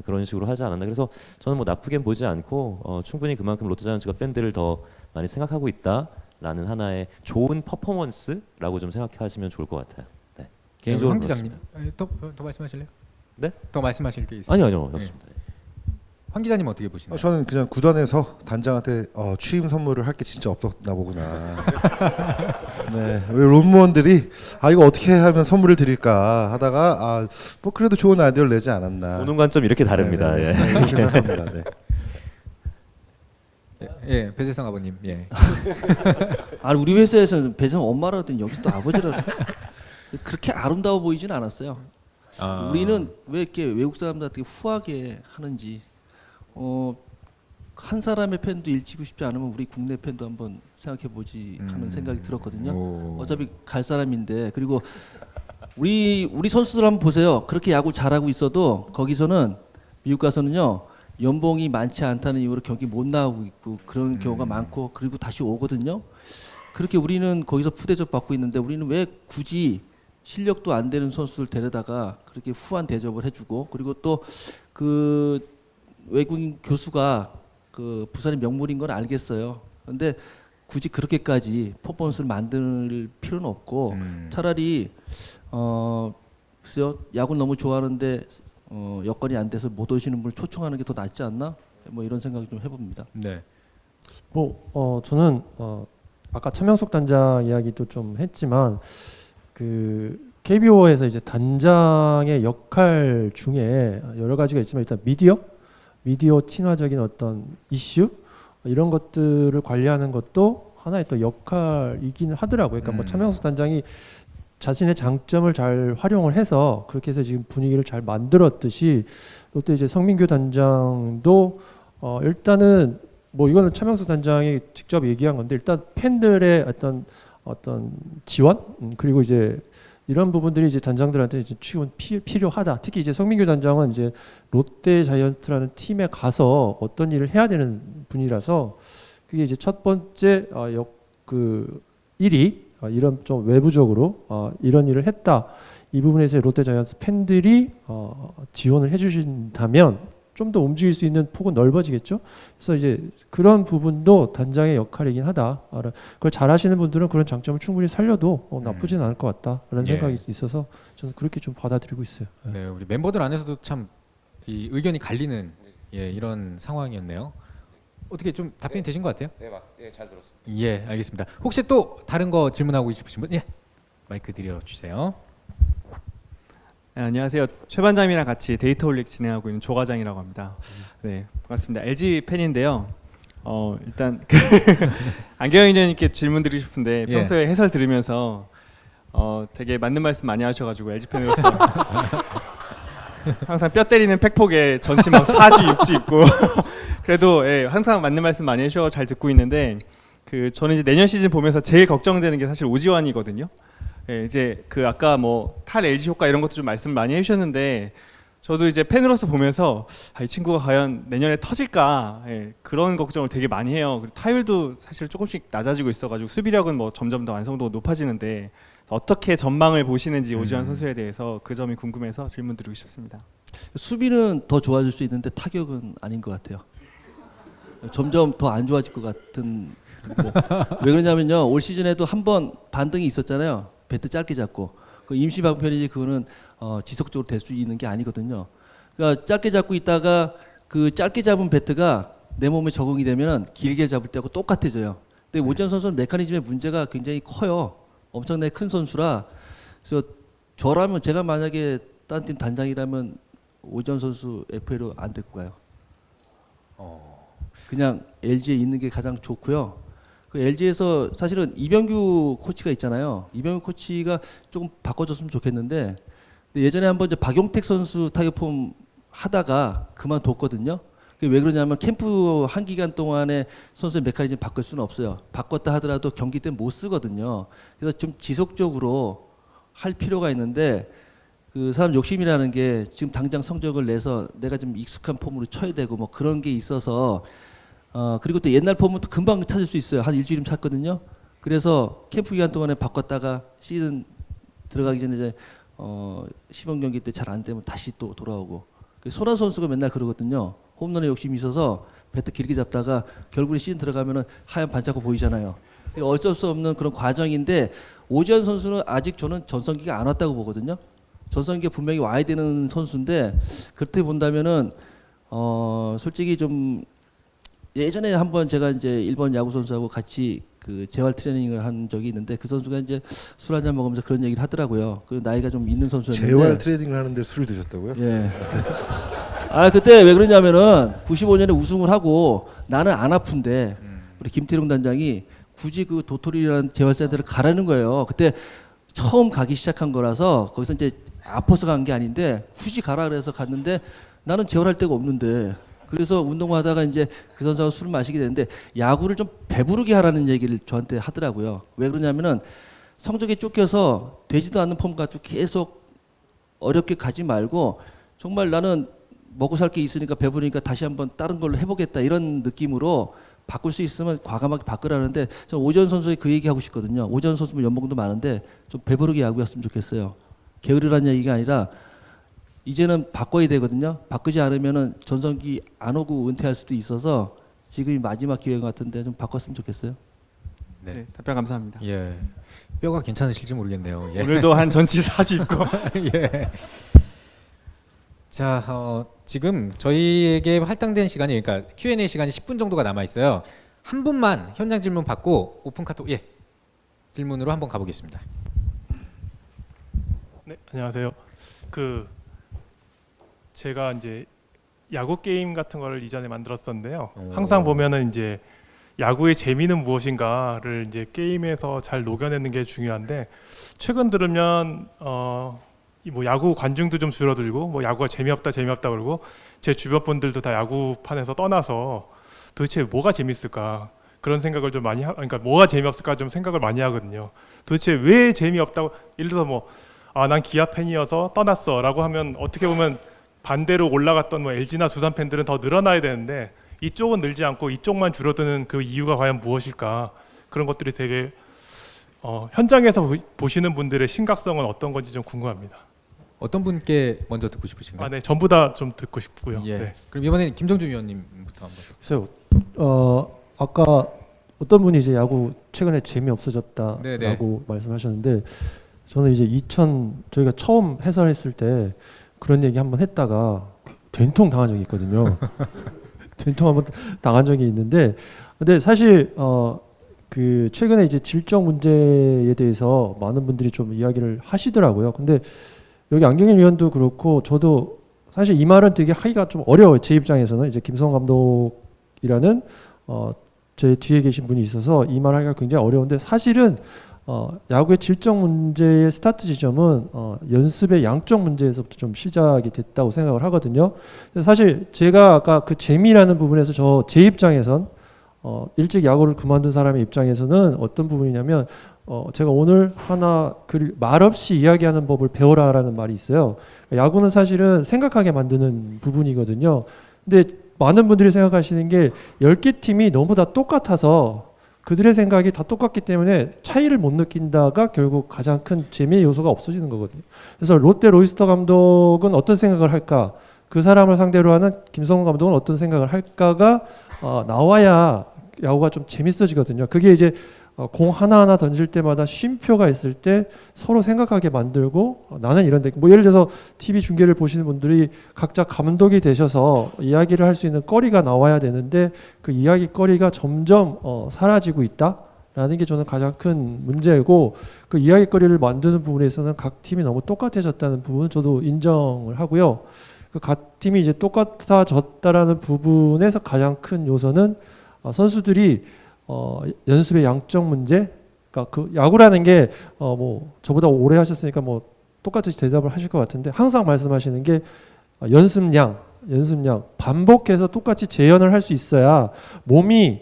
[SPEAKER 6] 그런 식으로 하지 않았나. 그래서 저는 뭐 나쁘게 보지 않고 충분히 그만큼 롯데자이언츠가 팬들을 더 많이 생각하고 있다라는 하나의 좋은 퍼포먼스라고 좀 생각하시면 좋을 것 같아요. 네. 개인적으로
[SPEAKER 1] 황 기자님 더 말씀하실래요?
[SPEAKER 6] 네?
[SPEAKER 1] 더 말씀하실 게 있어요?
[SPEAKER 6] 아니요 없습니다.
[SPEAKER 1] 황 기자님 어떻게 보시나요?
[SPEAKER 3] 저는 그냥 구단에서 단장한테 취임 선물을 할 게 진짜 없었나 보구나. 네, 우리 론무원들이 이거 어떻게 하면 선물을 드릴까 하다가 뭐 그래도 좋은 아이디어를 내지 않았나.
[SPEAKER 6] 보는 관점 이렇게 다릅니다.
[SPEAKER 3] 네,
[SPEAKER 6] 예.
[SPEAKER 3] 네, 그렇게 생각합니다. 네.
[SPEAKER 1] 예, 배재성 아버님. 예.
[SPEAKER 5] 우리 회사에서는 배정 엄마라더니 여기서 또 아버지라 그렇게 아름다워 보이진 않았어요. 우리는 왜 이렇게 외국 사람들한테 후하게 하는지 한 사람의 팬도 일치고 싶지 않으면 우리 국내 팬도 한번 생각해 보지 하는 생각이 들었거든요. 어차피 갈 사람인데. 그리고 우리 선수들 한번 보세요. 그렇게 야구 잘하고 있어도 거기서는 미국 가서는요 연봉이 많지 않다는 이유로 경기 못 나오고 있고 그런 경우가 많고 그리고 다시 오거든요. 그렇게 우리는 거기서 푸대접 받고 있는데 우리는 왜 굳이 실력도 안 되는 선수들 데려다가 그렇게 후한 대접을 해주고 그리고 또 그 외국인 교수가 그 부산의 명물인 건 알겠어요. 근데 굳이 그렇게까지 퍼포먼스를 만들 필요는 없고 차라리 글쎄요 야구 너무 좋아하는데 여건이 안 돼서 못 오시는 분을 초청하는 게 더 낫지 않나? 뭐 이런 생각 좀 해봅니다.
[SPEAKER 1] 네.
[SPEAKER 4] 저는 아까 차명숙 단장 이야기도 좀 했지만 그 KBO에서 이제 단장의 역할 중에 여러 가지가 있지만 일단 미디어 친화적인 어떤 이슈 이런 것들을 관리하는 것도 하나의 또 역할이긴 하더라고요. 그러니까 뭐 차명숙 단장이 자신의 장점을 잘 활용을 해서 그렇게 해서 지금 분위기를 잘 만들었듯이 롯데 이제 성민규 단장도 일단은 뭐 이거는 차명숙 단장이 직접 얘기한 건데 일단 팬들의 어떤 지원 그리고 이제 이런 부분들이 이제 단장들한테 이제 필요하다. 특히 이제 성민규 단장은 이제 롯데 자이언트라는 팀에 가서 어떤 일을 해야 되는 분이라서 그게 이제 첫 번째 일이 이런 좀 외부적으로 이런 일을 했다. 이 부분에서 롯데 자이언츠 팬들이 지원을 해주신다면 좀 더 움직일 수 있는 폭은 넓어지겠죠. 그래서 이제 그런 부분도 단장의 역할이긴 하다. 그걸 잘하시는 분들은 그런 장점을 충분히 살려도 나쁘진 않을 것 같다라는 생각이 있어서 저는 그렇게 좀 받아들이고 있어요.
[SPEAKER 1] 네, 우리 멤버들 안에서도 참 이 의견이 갈리는 이런 상황이었네요. 어떻게 좀 답변이 되신 것 같아요?
[SPEAKER 7] 네, 잘 들었습니다.
[SPEAKER 1] 예, 알겠습니다. 혹시 또 다른 거 질문하고 싶으신 분? 예, 마이크 드려주세요.
[SPEAKER 8] 네, 안녕하세요. 최 반장님이랑 같이 데이터 올릭 진행하고 있는 조 과장이라고 합니다. 네, 반갑습니다. LG 팬인데요. 일단 안경영 위원님께 질문 드리고 싶은데 평소에 해설 들으면서 되게 맞는 말씀 많이 하셔가지고 LG 팬으로서 항상 뼈 때리는 팩폭에 전치 막 4주 6주 입고 그래도 항상 맞는 말씀 많이 해주셔서 잘 듣고 있는데 저는 이제 내년 시즌 보면서 제일 걱정되는 게 사실 오지환이거든요. 이제 아까 뭐 탈 LG 효과 이런 것도 좀 말씀 많이 해주셨는데 저도 이제 팬으로서 보면서 이 친구가 과연 내년에 터질까 그런 걱정을 되게 많이 해요. 그리고 타율도 사실 조금씩 낮아지고 있어가지고 수비력은 뭐 점점 더 완성도가 높아지는데 어떻게 전망을 보시는지 오지환 선수에 대해서 그 점이 궁금해서 질문 드리고 싶습니다.
[SPEAKER 5] 수비는 더 좋아질 수 있는데 타격은 아닌 것 같아요. 점점 더 안 좋아질 것 같은. 왜 그러냐면요 올 시즌에도 한 번 반등이 있었잖아요. 배트 짧게 잡고 그 임시 방편이지 그거는 지속적으로 될 수 있는 게 아니거든요. 그러니까 짧게 잡고 있다가 그 짧게 잡은 배트가 내 몸에 적응이 되면 길게 잡을 때하고 똑같아져요. 근데 오지환 선수는 메커니즘의 문제가 굉장히 커요. 엄청나게 큰 선수라 그래서 저라면 제가 만약에 딴 팀 단장이라면 오지환 선수 FA로 안 데리고 가요. 그냥 LG에 있는 게 가장 좋고요. 그 LG에서 사실은 이병규 코치가 있잖아요. 이병규 코치가 조금 바꿔줬으면 좋겠는데 근데 예전에 한번 이제 박용택 선수 타격폼 하다가 그만뒀거든요. 그게 왜 그러냐면 캠프 한 기간 동안에 선수의 메커니즘 바꿀 수는 없어요. 바꿨다 하더라도 경기 때 못 쓰거든요. 그래서 좀 지속적으로 할 필요가 있는데 그 사람 욕심이라는 게 지금 당장 성적을 내서 내가 좀 익숙한 폼으로 쳐야 되고 뭐 그런 게 있어서 그리고 또 옛날 폼은 또 금방 찾을 수 있어요. 한 일주일이면 찾거든요. 그래서 캠프 기간 동안에 바꿨다가 시즌 들어가기 전에 이제 시범 경기 때 잘 안 되면 다시 또 돌아오고. 손아 선수가 맨날 그러거든요. 홈런에 욕심이 있어서 배트 길게 잡다가 결국에 시즌 들어가면은 하얀 반짝고 보이잖아요. 어쩔 수 없는 그런 과정인데 오지환 선수는 아직 저는 전성기가 안 왔다고 보거든요. 전성기가 분명히 와야 되는 선수인데 그렇게 본다면은 솔직히 좀 예전에 한번 제가 이제 일본 야구 선수하고 같이 그 재활 트레이닝을 한 적이 있는데 그 선수가 이제 술 한잔 먹으면서 그런 얘기를 하더라고요. 그 나이가 좀 있는 선수였는데
[SPEAKER 3] 재활 트레이딩을 하는데 술을 드셨다고요?
[SPEAKER 5] 예. 그때 왜 그러냐면은 95년에 우승을 하고 나는 안 아픈데 우리 김태룡 단장이 굳이 그 도토리라는 재활센터를 가라는 거예요. 그때 처음 가기 시작한 거라서 거기서 이제 아파서 간 게 아닌데 굳이 가라 그래서 갔는데 나는 재활할 데가 없는데 그래서 운동하다가 이제 그 선수하고 술을 마시게 되는데 야구를 좀 배부르게 하라는 얘기를 저한테 하더라고요. 왜 그러냐면은 성적에 쫓겨서 되지도 않는 폼 가지고 계속 어렵게 가지 말고 정말 나는 먹고 살 게 있으니까 배부르니까 다시 한번 다른 걸로 해보겠다 이런 느낌으로 바꿀 수 있으면 과감하게 바꾸라는데 저는 오지환 선수에 그 얘기 하고 싶거든요. 오지환 선수는 연봉도 많은데 좀 배부르게 야구였으면 좋겠어요. 게으르라는 얘기가 아니라 이제는 바꿔야 되거든요. 바꾸지 않으면은 전성기 안 오고 은퇴할 수도 있어서 지금이 마지막 기회 같은데 좀 바꿨으면 좋겠어요.
[SPEAKER 1] 네.
[SPEAKER 8] 네, 답변 감사합니다.
[SPEAKER 1] 예. 뼈가 괜찮으실지 모르겠네요. 예.
[SPEAKER 8] 오늘도 한 전치 사지 입고
[SPEAKER 1] 예. 자, 지금 저희에게 할당된 시간이 그러니까 Q&A 시간이 10분 정도가 남아 있어요. 한 분만 현장 질문 받고 오픈 카톡 질문으로 한번 가보겠습니다.
[SPEAKER 9] 네, 안녕하세요. 제가 이제 야구 게임 같은 거를 이전에 만들었었는데요. 항상 보면은 이제 야구의 재미는 무엇인가를 이제 게임에서 잘 녹여내는 게 중요한데 최근 들으면 뭐 야구 관중도 좀 줄어들고 뭐 야구가 재미없다 그러고 제 주변 분들도 다 야구판에서 떠나서 도대체 뭐가 재밌을까 그런 생각을 좀 많이 그러니까 뭐가 재미없을까 좀 생각을 많이 하거든요. 도대체 왜 재미없다고 예를 들어서 뭐 난 기아 팬이어서 떠났어라고 하면 어떻게 보면 반대로 올라갔던 뭐 LG나 두산 팬들은 더 늘어나야 되는데 이쪽은 늘지 않고 이쪽만 줄어드는 그 이유가 과연 무엇일까 그런 것들이 되게 현장에서 보시는 분들의 심각성은 어떤 건지 좀 궁금합니다.
[SPEAKER 1] 어떤 분께 먼저 듣고 싶으신가요?
[SPEAKER 9] 네, 전부 다 좀 듣고 싶고요.
[SPEAKER 1] 예.
[SPEAKER 9] 네.
[SPEAKER 1] 그럼 이번에는 김정준 위원님부터 한번.
[SPEAKER 4] 글쎄요. 아까 어떤 분이 이제 야구 최근에 재미 없어졌다라고
[SPEAKER 1] 네네.
[SPEAKER 4] 말씀하셨는데 저는 이제 저희가 처음 해설했을 때 그런 얘기 한번 했다가 된통 당한 적이 있거든요. 된통 한번 당한 적이 있는데 근데 사실 그 최근에 이제 질적 문제에 대해서 많은 분들이 좀 이야기를 하시더라고요. 근데 여기 안경일 위원도 그렇고 저도 사실 이 말은 되게 하기가 좀 어려워요. 제 입장에서는 이제 김성호 감독이라는 제 뒤에 계신 분이 있어서 이 말 하기가 굉장히 어려운데 사실은 야구의 질적 문제의 스타트 지점은 연습의 양적 문제에서부터 좀 시작이 됐다고 생각을 하거든요. 사실 제가 아까 그 재미라는 부분에서 제 입장에선 일찍 야구를 그만둔 사람의 입장에서는 어떤 부분이냐면 제가 오늘 하나 말없이 이야기하는 법을 배워라라는 말이 있어요. 야구는 사실은 생각하게 만드는 부분이거든요. 근데 많은 분들이 생각하시는 게 10개 팀이 너무 다 똑같아서 그들의 생각이 다 똑같기 때문에 차이를 못 느낀다가 결국 가장 큰 재미의 요소가 없어지는 거거든요. 그래서 롯데 로이스터 감독은 어떤 생각을 할까? 그 사람을 상대로 하는 김성훈 감독은 어떤 생각을 할까가 나와야 야구가 좀 재밌어지거든요. 그게 이제 공 하나하나 던질 때마다 쉼표가 있을 때 서로 생각하게 만들고 나는 이런데 뭐 예를 들어서 TV 중계를 보시는 분들이 각자 감독이 되셔서 이야기를 할 수 있는 거리가 나와야 되는데 그 이야기거리가 점점 사라지고 있다라는 게 저는 가장 큰 문제고 그 이야기거리를 만드는 부분에서는 각 팀이 너무 똑같아졌다는 부분은 저도 인정을 하고요. 그 각 팀이 이제 똑같아졌다라는 부분에서 가장 큰 요소는 선수들이 연습의 양적 문제, 그러니까 그 야구라는 게 뭐 저보다 오래 하셨으니까 뭐 똑같이 대답을 하실 것 같은데 항상 말씀하시는 게 연습량 반복해서 똑같이 재현을 할 수 있어야 몸이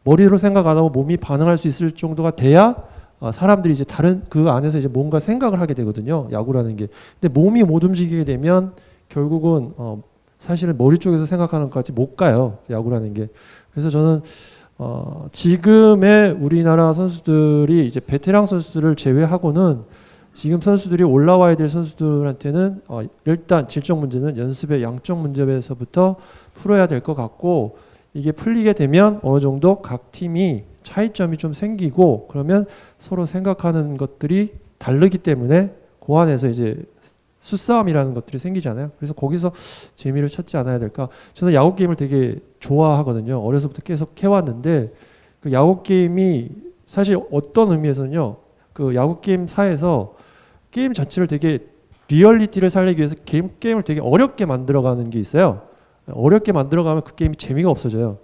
[SPEAKER 4] 머리로 생각 안 하고 몸이 반응할 수 있을 정도가 돼야 사람들이 이제 다른 그 안에서 이제 뭔가 생각을 하게 되거든요. 야구라는 게. 근데 몸이 못 움직이게 되면 결국은 사실은 머리 쪽에서 생각하는 것까지 못 가요. 야구라는 게. 그래서 저는 지금의 우리나라 선수들이 이제 베테랑 선수들을 제외하고는 지금 선수들이 올라와야 될 선수들한테는 일단 질적 문제는 연습의 양적 문제에서부터 풀어야 될 것 같고 이게 풀리게 되면 어느 정도 각 팀이 차이점이 좀 생기고 그러면 서로 생각하는 것들이 다르기 때문에 그 안에서 이제 수싸움이라는 것들이 생기잖아요. 그래서 거기서 재미를 찾지 않아야 될까? 저는 야구 게임을 되게 좋아하거든요. 어려서부터 계속 해왔는데 그 야구 게임이 사실 어떤 의미에서는요. 그 야구 게임사에서 게임 자체를 되게 리얼리티를 살리기 위해서 게임을 되게 어렵게 만들어가는 게 있어요. 어렵게 만들어가면 그 게임이 재미가 없어져요.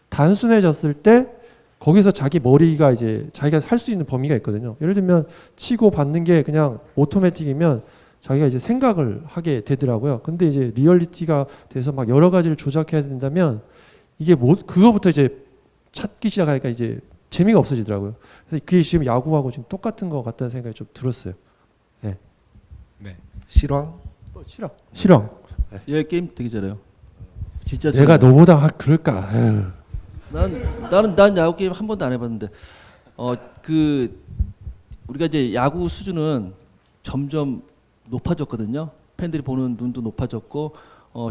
[SPEAKER 4] 단순해졌을 때 거기서 자기 머리가 이제 자기가 살 수 있는 범위가 있거든요. 예를 들면 치고 받는 게 그냥 오토매틱이면 자기가 이제 생각을 하게 되더라고요. 근데 이제 리얼리티가 돼서 막 여러 가지를 조작해야 된다면 이게 뭐 그거부터 이제 찾기 시작하니까 이제 재미가 없어지더라고요. 그래서 그게 지금 야구하고 지금 똑같은 것 같다는 생각이 좀 들었어요. 네.
[SPEAKER 1] 네.
[SPEAKER 3] 실황?
[SPEAKER 4] 실황.
[SPEAKER 5] 얘 게임 되게 잘해요. 진짜
[SPEAKER 4] 내가
[SPEAKER 5] 잘해요.
[SPEAKER 4] 너보다 그럴까? 에휴.
[SPEAKER 5] 난 야구 게임 한 번도 안 해봤는데 그 우리가 이제 야구 수준은 점점 높아졌거든요. 팬들이 보는 눈도 높아졌고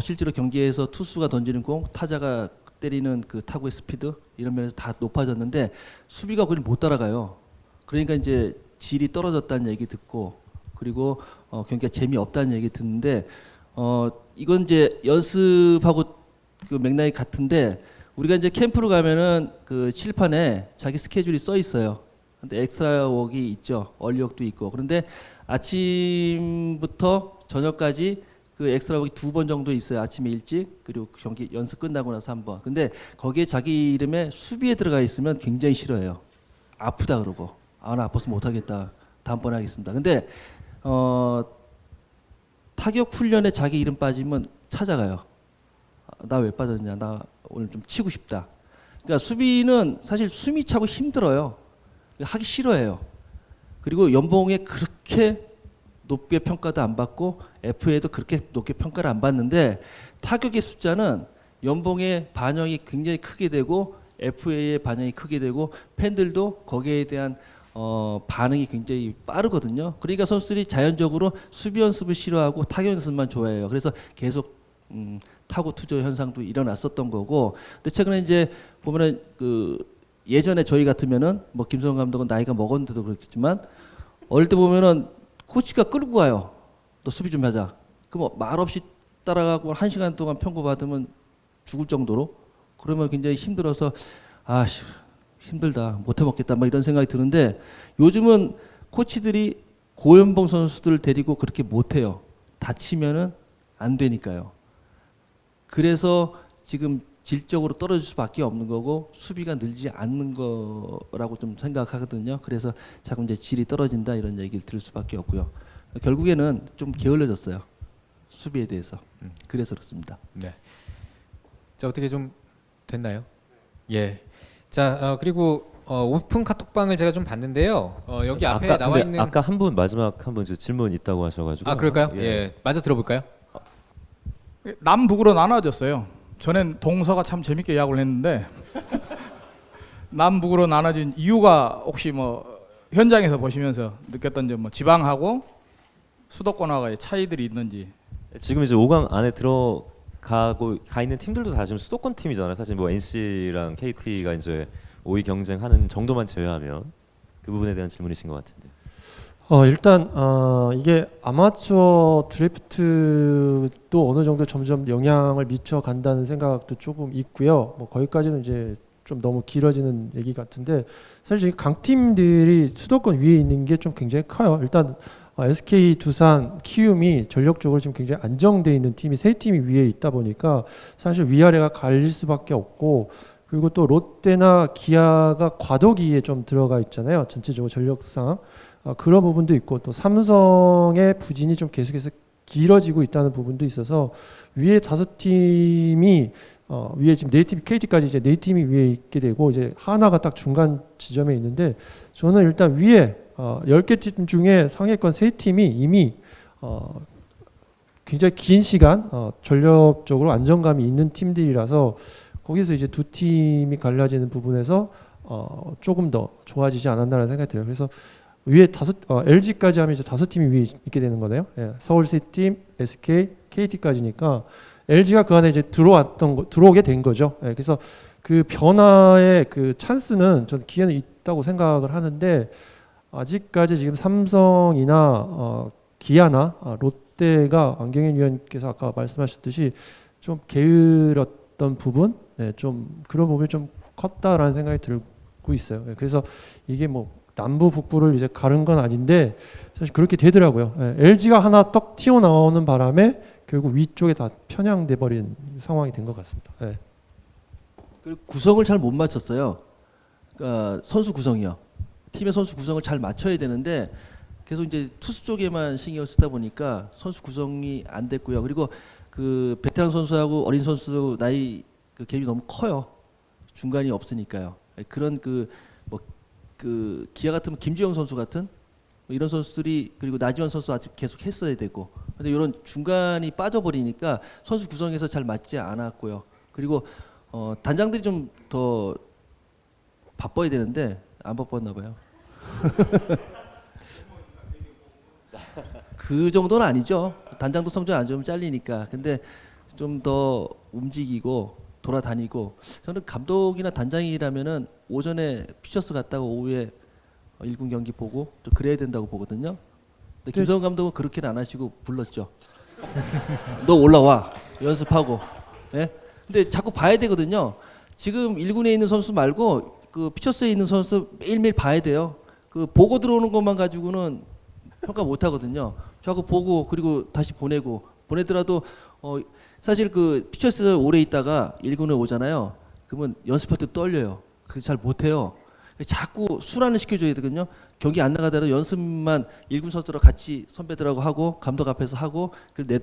[SPEAKER 5] 실제로 경기에서 투수가 던지는 공, 타자가 때리는 그 타구의 스피드 이런 면에서 다 높아졌는데 수비가 그걸 못 따라가요. 그러니까 이제 질이 떨어졌다는 얘기 듣고 그리고 경기가 재미없다는 얘기 듣는데 이건 이제 연습하고 그 맥락이 같은데 우리가 이제 캠프로 가면은 그 칠판에 자기 스케줄이 써 있어요. 근데 엑스트라 웍이 있죠. 얼리웍도 있고. 그런데 아침부터 저녁까지 그 엑스트라 웍이 2번 정도 있어요. 아침에 일찍 그리고 경기 연습 끝나고 나서 1번. 근데 거기에 자기 이름에 수비에 들어가 있으면 굉장히 싫어해요. 아프다 그러고. 아, 나 아파서 못 하겠다. 다음번에 하겠습니다. 근데 타격 훈련에 자기 이름 빠지면 찾아가요. 나 왜 빠졌냐? 나 오늘 좀 치고 싶다. 그러니까 수비는 사실 숨이 차고 힘들어요. 하기 싫어해요. 그리고 연봉에 그렇게 높게 평가도 안 받고 FA도 그렇게 높게 평가를 안 받는데 타격의 숫자는 연봉의 반영이 굉장히 크게 되고 FA의 반영이 크게 되고 팬들도 거기에 대한 반응이 굉장히 빠르거든요. 그러니까 선수들이 자연적으로 수비 연습을 싫어하고 타격 연습만 좋아해요. 그래서 계속 타고 투저 현상도 일어났었던 거고. 근데 최근에 이제 보면은 그 예전에 저희 같으면은 뭐 김성현 감독은 나이가 먹었는데도 그렇겠지만 어릴 때 보면은 코치가 끌고 가요. 너 수비 좀 하자. 그 뭐 말없이 따라가고 1시간 동안 평고 받으면 죽을 정도로 그러면 굉장히 힘들어서 아씨 힘들다 못 해먹겠다 막 이런 생각이 드는데 요즘은 코치들이 고연봉 선수들을 데리고 그렇게 못해요. 다치면은 안 되니까요. 그래서 지금 질적으로 떨어질 수밖에 없는 거고 수비가 늘지 않는 거라고 좀 생각하거든요. 그래서 자꾸 이제 질이 떨어진다 이런 얘기를 들을 수밖에 없고요. 결국에는 좀 게을러졌어요. 수비에 대해서. 그래서 그렇습니다.
[SPEAKER 1] 네. 자, 어떻게 좀 됐나요? 예. 자, 그리고 오픈 카톡방을 제가 좀 봤는데요. 여기 앞에 나와 있는
[SPEAKER 6] 아까 한 분 마지막 한 분 질문 있다고 하셔가지고.
[SPEAKER 1] 아, 그럴까요? 예. 마저 들어볼까요?
[SPEAKER 10] 남북으로 나눠졌어요. 전엔 동서가 참 재밌게 야구를 했는데 남북으로 나눠진 이유가 혹시 뭐 현장에서 보시면서 느꼈던 점 뭐 지방하고 수도권하고의 차이들이 있는지.
[SPEAKER 6] 지금 이제 5강 안에 가 있는 팀들도 다 지금 수도권 팀이잖아요. 사실 뭐 NC랑 KT가 이제 5위 경쟁하는 정도만 제외하면 그 부분에 대한 질문이신 것 같은데.
[SPEAKER 4] 일단 이게 아마추어 드래프트도 어느 정도 점점 영향을 미쳐 간다는 생각도 조금 있고요. 뭐 거기까지는 이제 좀 너무 길어지는 얘기 같은데 사실 지금 강팀들이 수도권 위에 있는 게 좀 굉장히 커요. 일단 SK, 두산, 키움이 전력적으로 지금 굉장히 안정돼 있는 팀이 세 팀이 위에 있다 보니까 사실 위아래가 갈릴 수밖에 없고 그리고 또 롯데나 기아가 과도기에 좀 들어가 있잖아요. 전체적으로 전력상. 그런 부분도 있고 또 삼성의 부진이 좀 계속해서 길어지고 있다는 부분도 있어서 위에 5팀이 위에 지금 4팀 KT까지 이제 4팀이 위에 있게 되고 이제 하나가 딱 중간 지점에 있는데 저는 일단 위에 10개 팀 중에 상위권 3팀이 이미 굉장히 긴 시간 전력적으로 안정감이 있는 팀들이라서 거기서 이제 2팀이 갈라지는 부분에서 조금 더 좋아지지 않았나라는 생각이 들어요. 그래서 위에 LG까지 하면 이제 5팀이 위에 있게 되는 거네요. 예, 서울 3팀, SK, KT까지니까 LG가 그 안에 이제 들어오게 된 거죠. 예, 그래서 그 변화의 그 찬스는 저는 기회는 있다고 생각을 하는데 아직까지 지금 삼성이나 기아나 롯데가 안경현 위원께서 아까 말씀하셨듯이 좀 게으렀던 부분, 좀 그런 부분이 좀 컸다라는 생각이 들고 있어요. 그래서 이게 뭐 남부 북부를 이제 가른 건 아닌데 사실 그렇게 되더라고요. LG가 하나 떡 튀어나오는 바람에 결국 위쪽에 다 편향돼 버린 상황이 된 것 같습니다.
[SPEAKER 5] 그리고 구성을 잘 못 맞췄어요. 그러니까 선수 구성이요. 팀의 선수 구성을 잘 맞춰야 되는데 계속 이제 투수 쪽에만 신경을 쓰다 보니까 선수 구성이 안 됐고요. 그리고 그 베테랑 선수하고 어린 선수 나이 그 갭이 너무 커요. 중간이 없으니까요. 그런 그 기아 같으면 김주영 선수 같은 뭐 이런 선수들이 그리고 나지원 선수 아직 계속 했어야 되고 근데 이런 중간이 빠져버리니까 선수 구성에서 잘 맞지 않았고요. 그리고 단장들이 좀 더 바빠야 되는데 안 바빴나 봐요. 그 정도는 아니죠. 단장도 성적 안 좋으면 잘리니까. 근데 좀 더 움직이고 돌아다니고 저는 감독이나 단장이라면은 오전에 피처스 갔다가 오후에 1군 경기 보고 또 그래야 된다고 보거든요. 근데 김성훈 감독은 그렇게는 안 하시고 불렀죠. 너 올라와 연습하고. 예? 근데 자꾸 봐야 되거든요. 지금 1군에 있는 선수 말고 그 피처스에 있는 선수 매일매일 봐야 돼요. 그 보고 들어오는 것만 가지고는 평가 못 하거든요. 자꾸 보고 그리고 다시 보내더라도 사실 그 피처스 오래 있다가 1군에 오잖아요. 그러면 연습할 때 떨려요. 그래서 잘 못해요. 자꾸 순환을 시켜줘야 되거든요. 경기 안 나가더라도 연습만 1군 선수랑 같이 선배들하고 하고 감독 앞에서 하고 그리고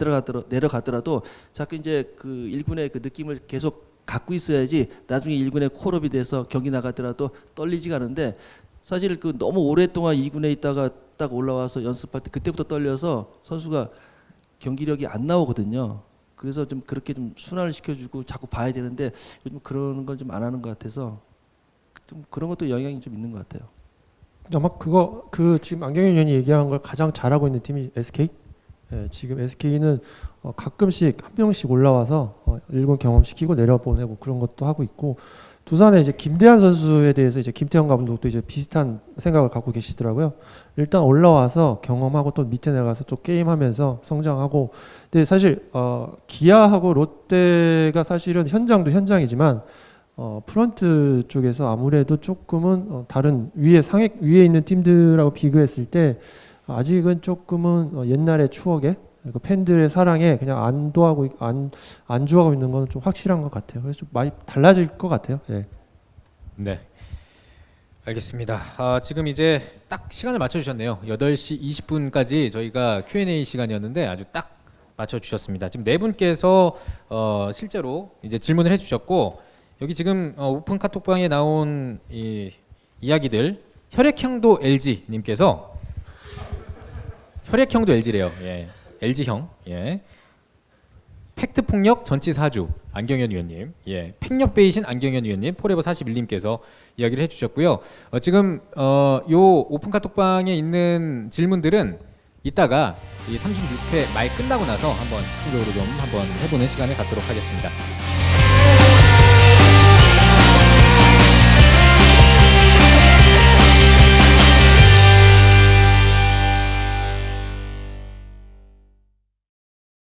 [SPEAKER 5] 내려가더라도 자꾸 이제 그 1군의 그 느낌을 계속 갖고 있어야지 나중에 1군에 콜업이 돼서 경기 나가더라도 떨리지가 않은데 사실 그 너무 오랫동안 2군에 있다가 딱 올라와서 연습할 때 그때부터 떨려서 선수가 경기력이 안 나오거든요. 그래서 좀 그렇게 좀 순환을 시켜주고 자꾸 봐야 되는데 요즘 그런 걸 좀 안 하는 것 같아서 좀 그런 것도 영향이 좀 있는 것 같아요.
[SPEAKER 4] 아마 그 지금 안경현 의원이 얘기한 걸 가장 잘하고 있는 팀이 SK. 지금 SK는 가끔씩 한 명씩 올라와서 1군 경험시키고 내려보내고 그런 것도 하고 있고 두산에 이제 김대한 선수에 대해서 이제 김태형 감독도 이제 비슷한 생각을 갖고 계시더라고요. 일단 올라와서 경험하고 또 밑에 내려가서 또 게임하면서 성장하고. 근데 사실 기아하고 롯데가 사실은 현장도 현장이지만 프런트 쪽에서 아무래도 조금은 다른 위에 있는 팀들하고 비교했을 때 아직은 조금은 옛날의 추억에 그 팬들의 사랑에 그냥 안주하고 있는 건 좀 확실한 것 같아요. 그래서 좀 많이 달라질 것 같아요.
[SPEAKER 1] 네. 알겠습니다. 지금 이제 딱 시간을 맞춰주셨네요. 8시 20분까지 저희가 Q&A 시간이었는데 아주 딱 맞춰주셨습니다. 지금 네 분께서 실제로 이제 질문을 해주셨고 여기 지금 오픈 카톡방에 나온 이 이야기들 혈액형도 LG님께서 혈액형도 LG래요. 예. LG형. 예. 팩트 폭력 전치 사주 안경현 위원님, 예. 팩력 베이신 안경현 위원님, 포레버 41님께서 이야기를 해주셨고요. 지금 요 오픈 카톡방에 있는 질문들은 이따가 이 36회 말 끝나고 나서 한번 집중적으로 좀 한번 해보는 시간을 갖도록 하겠습니다.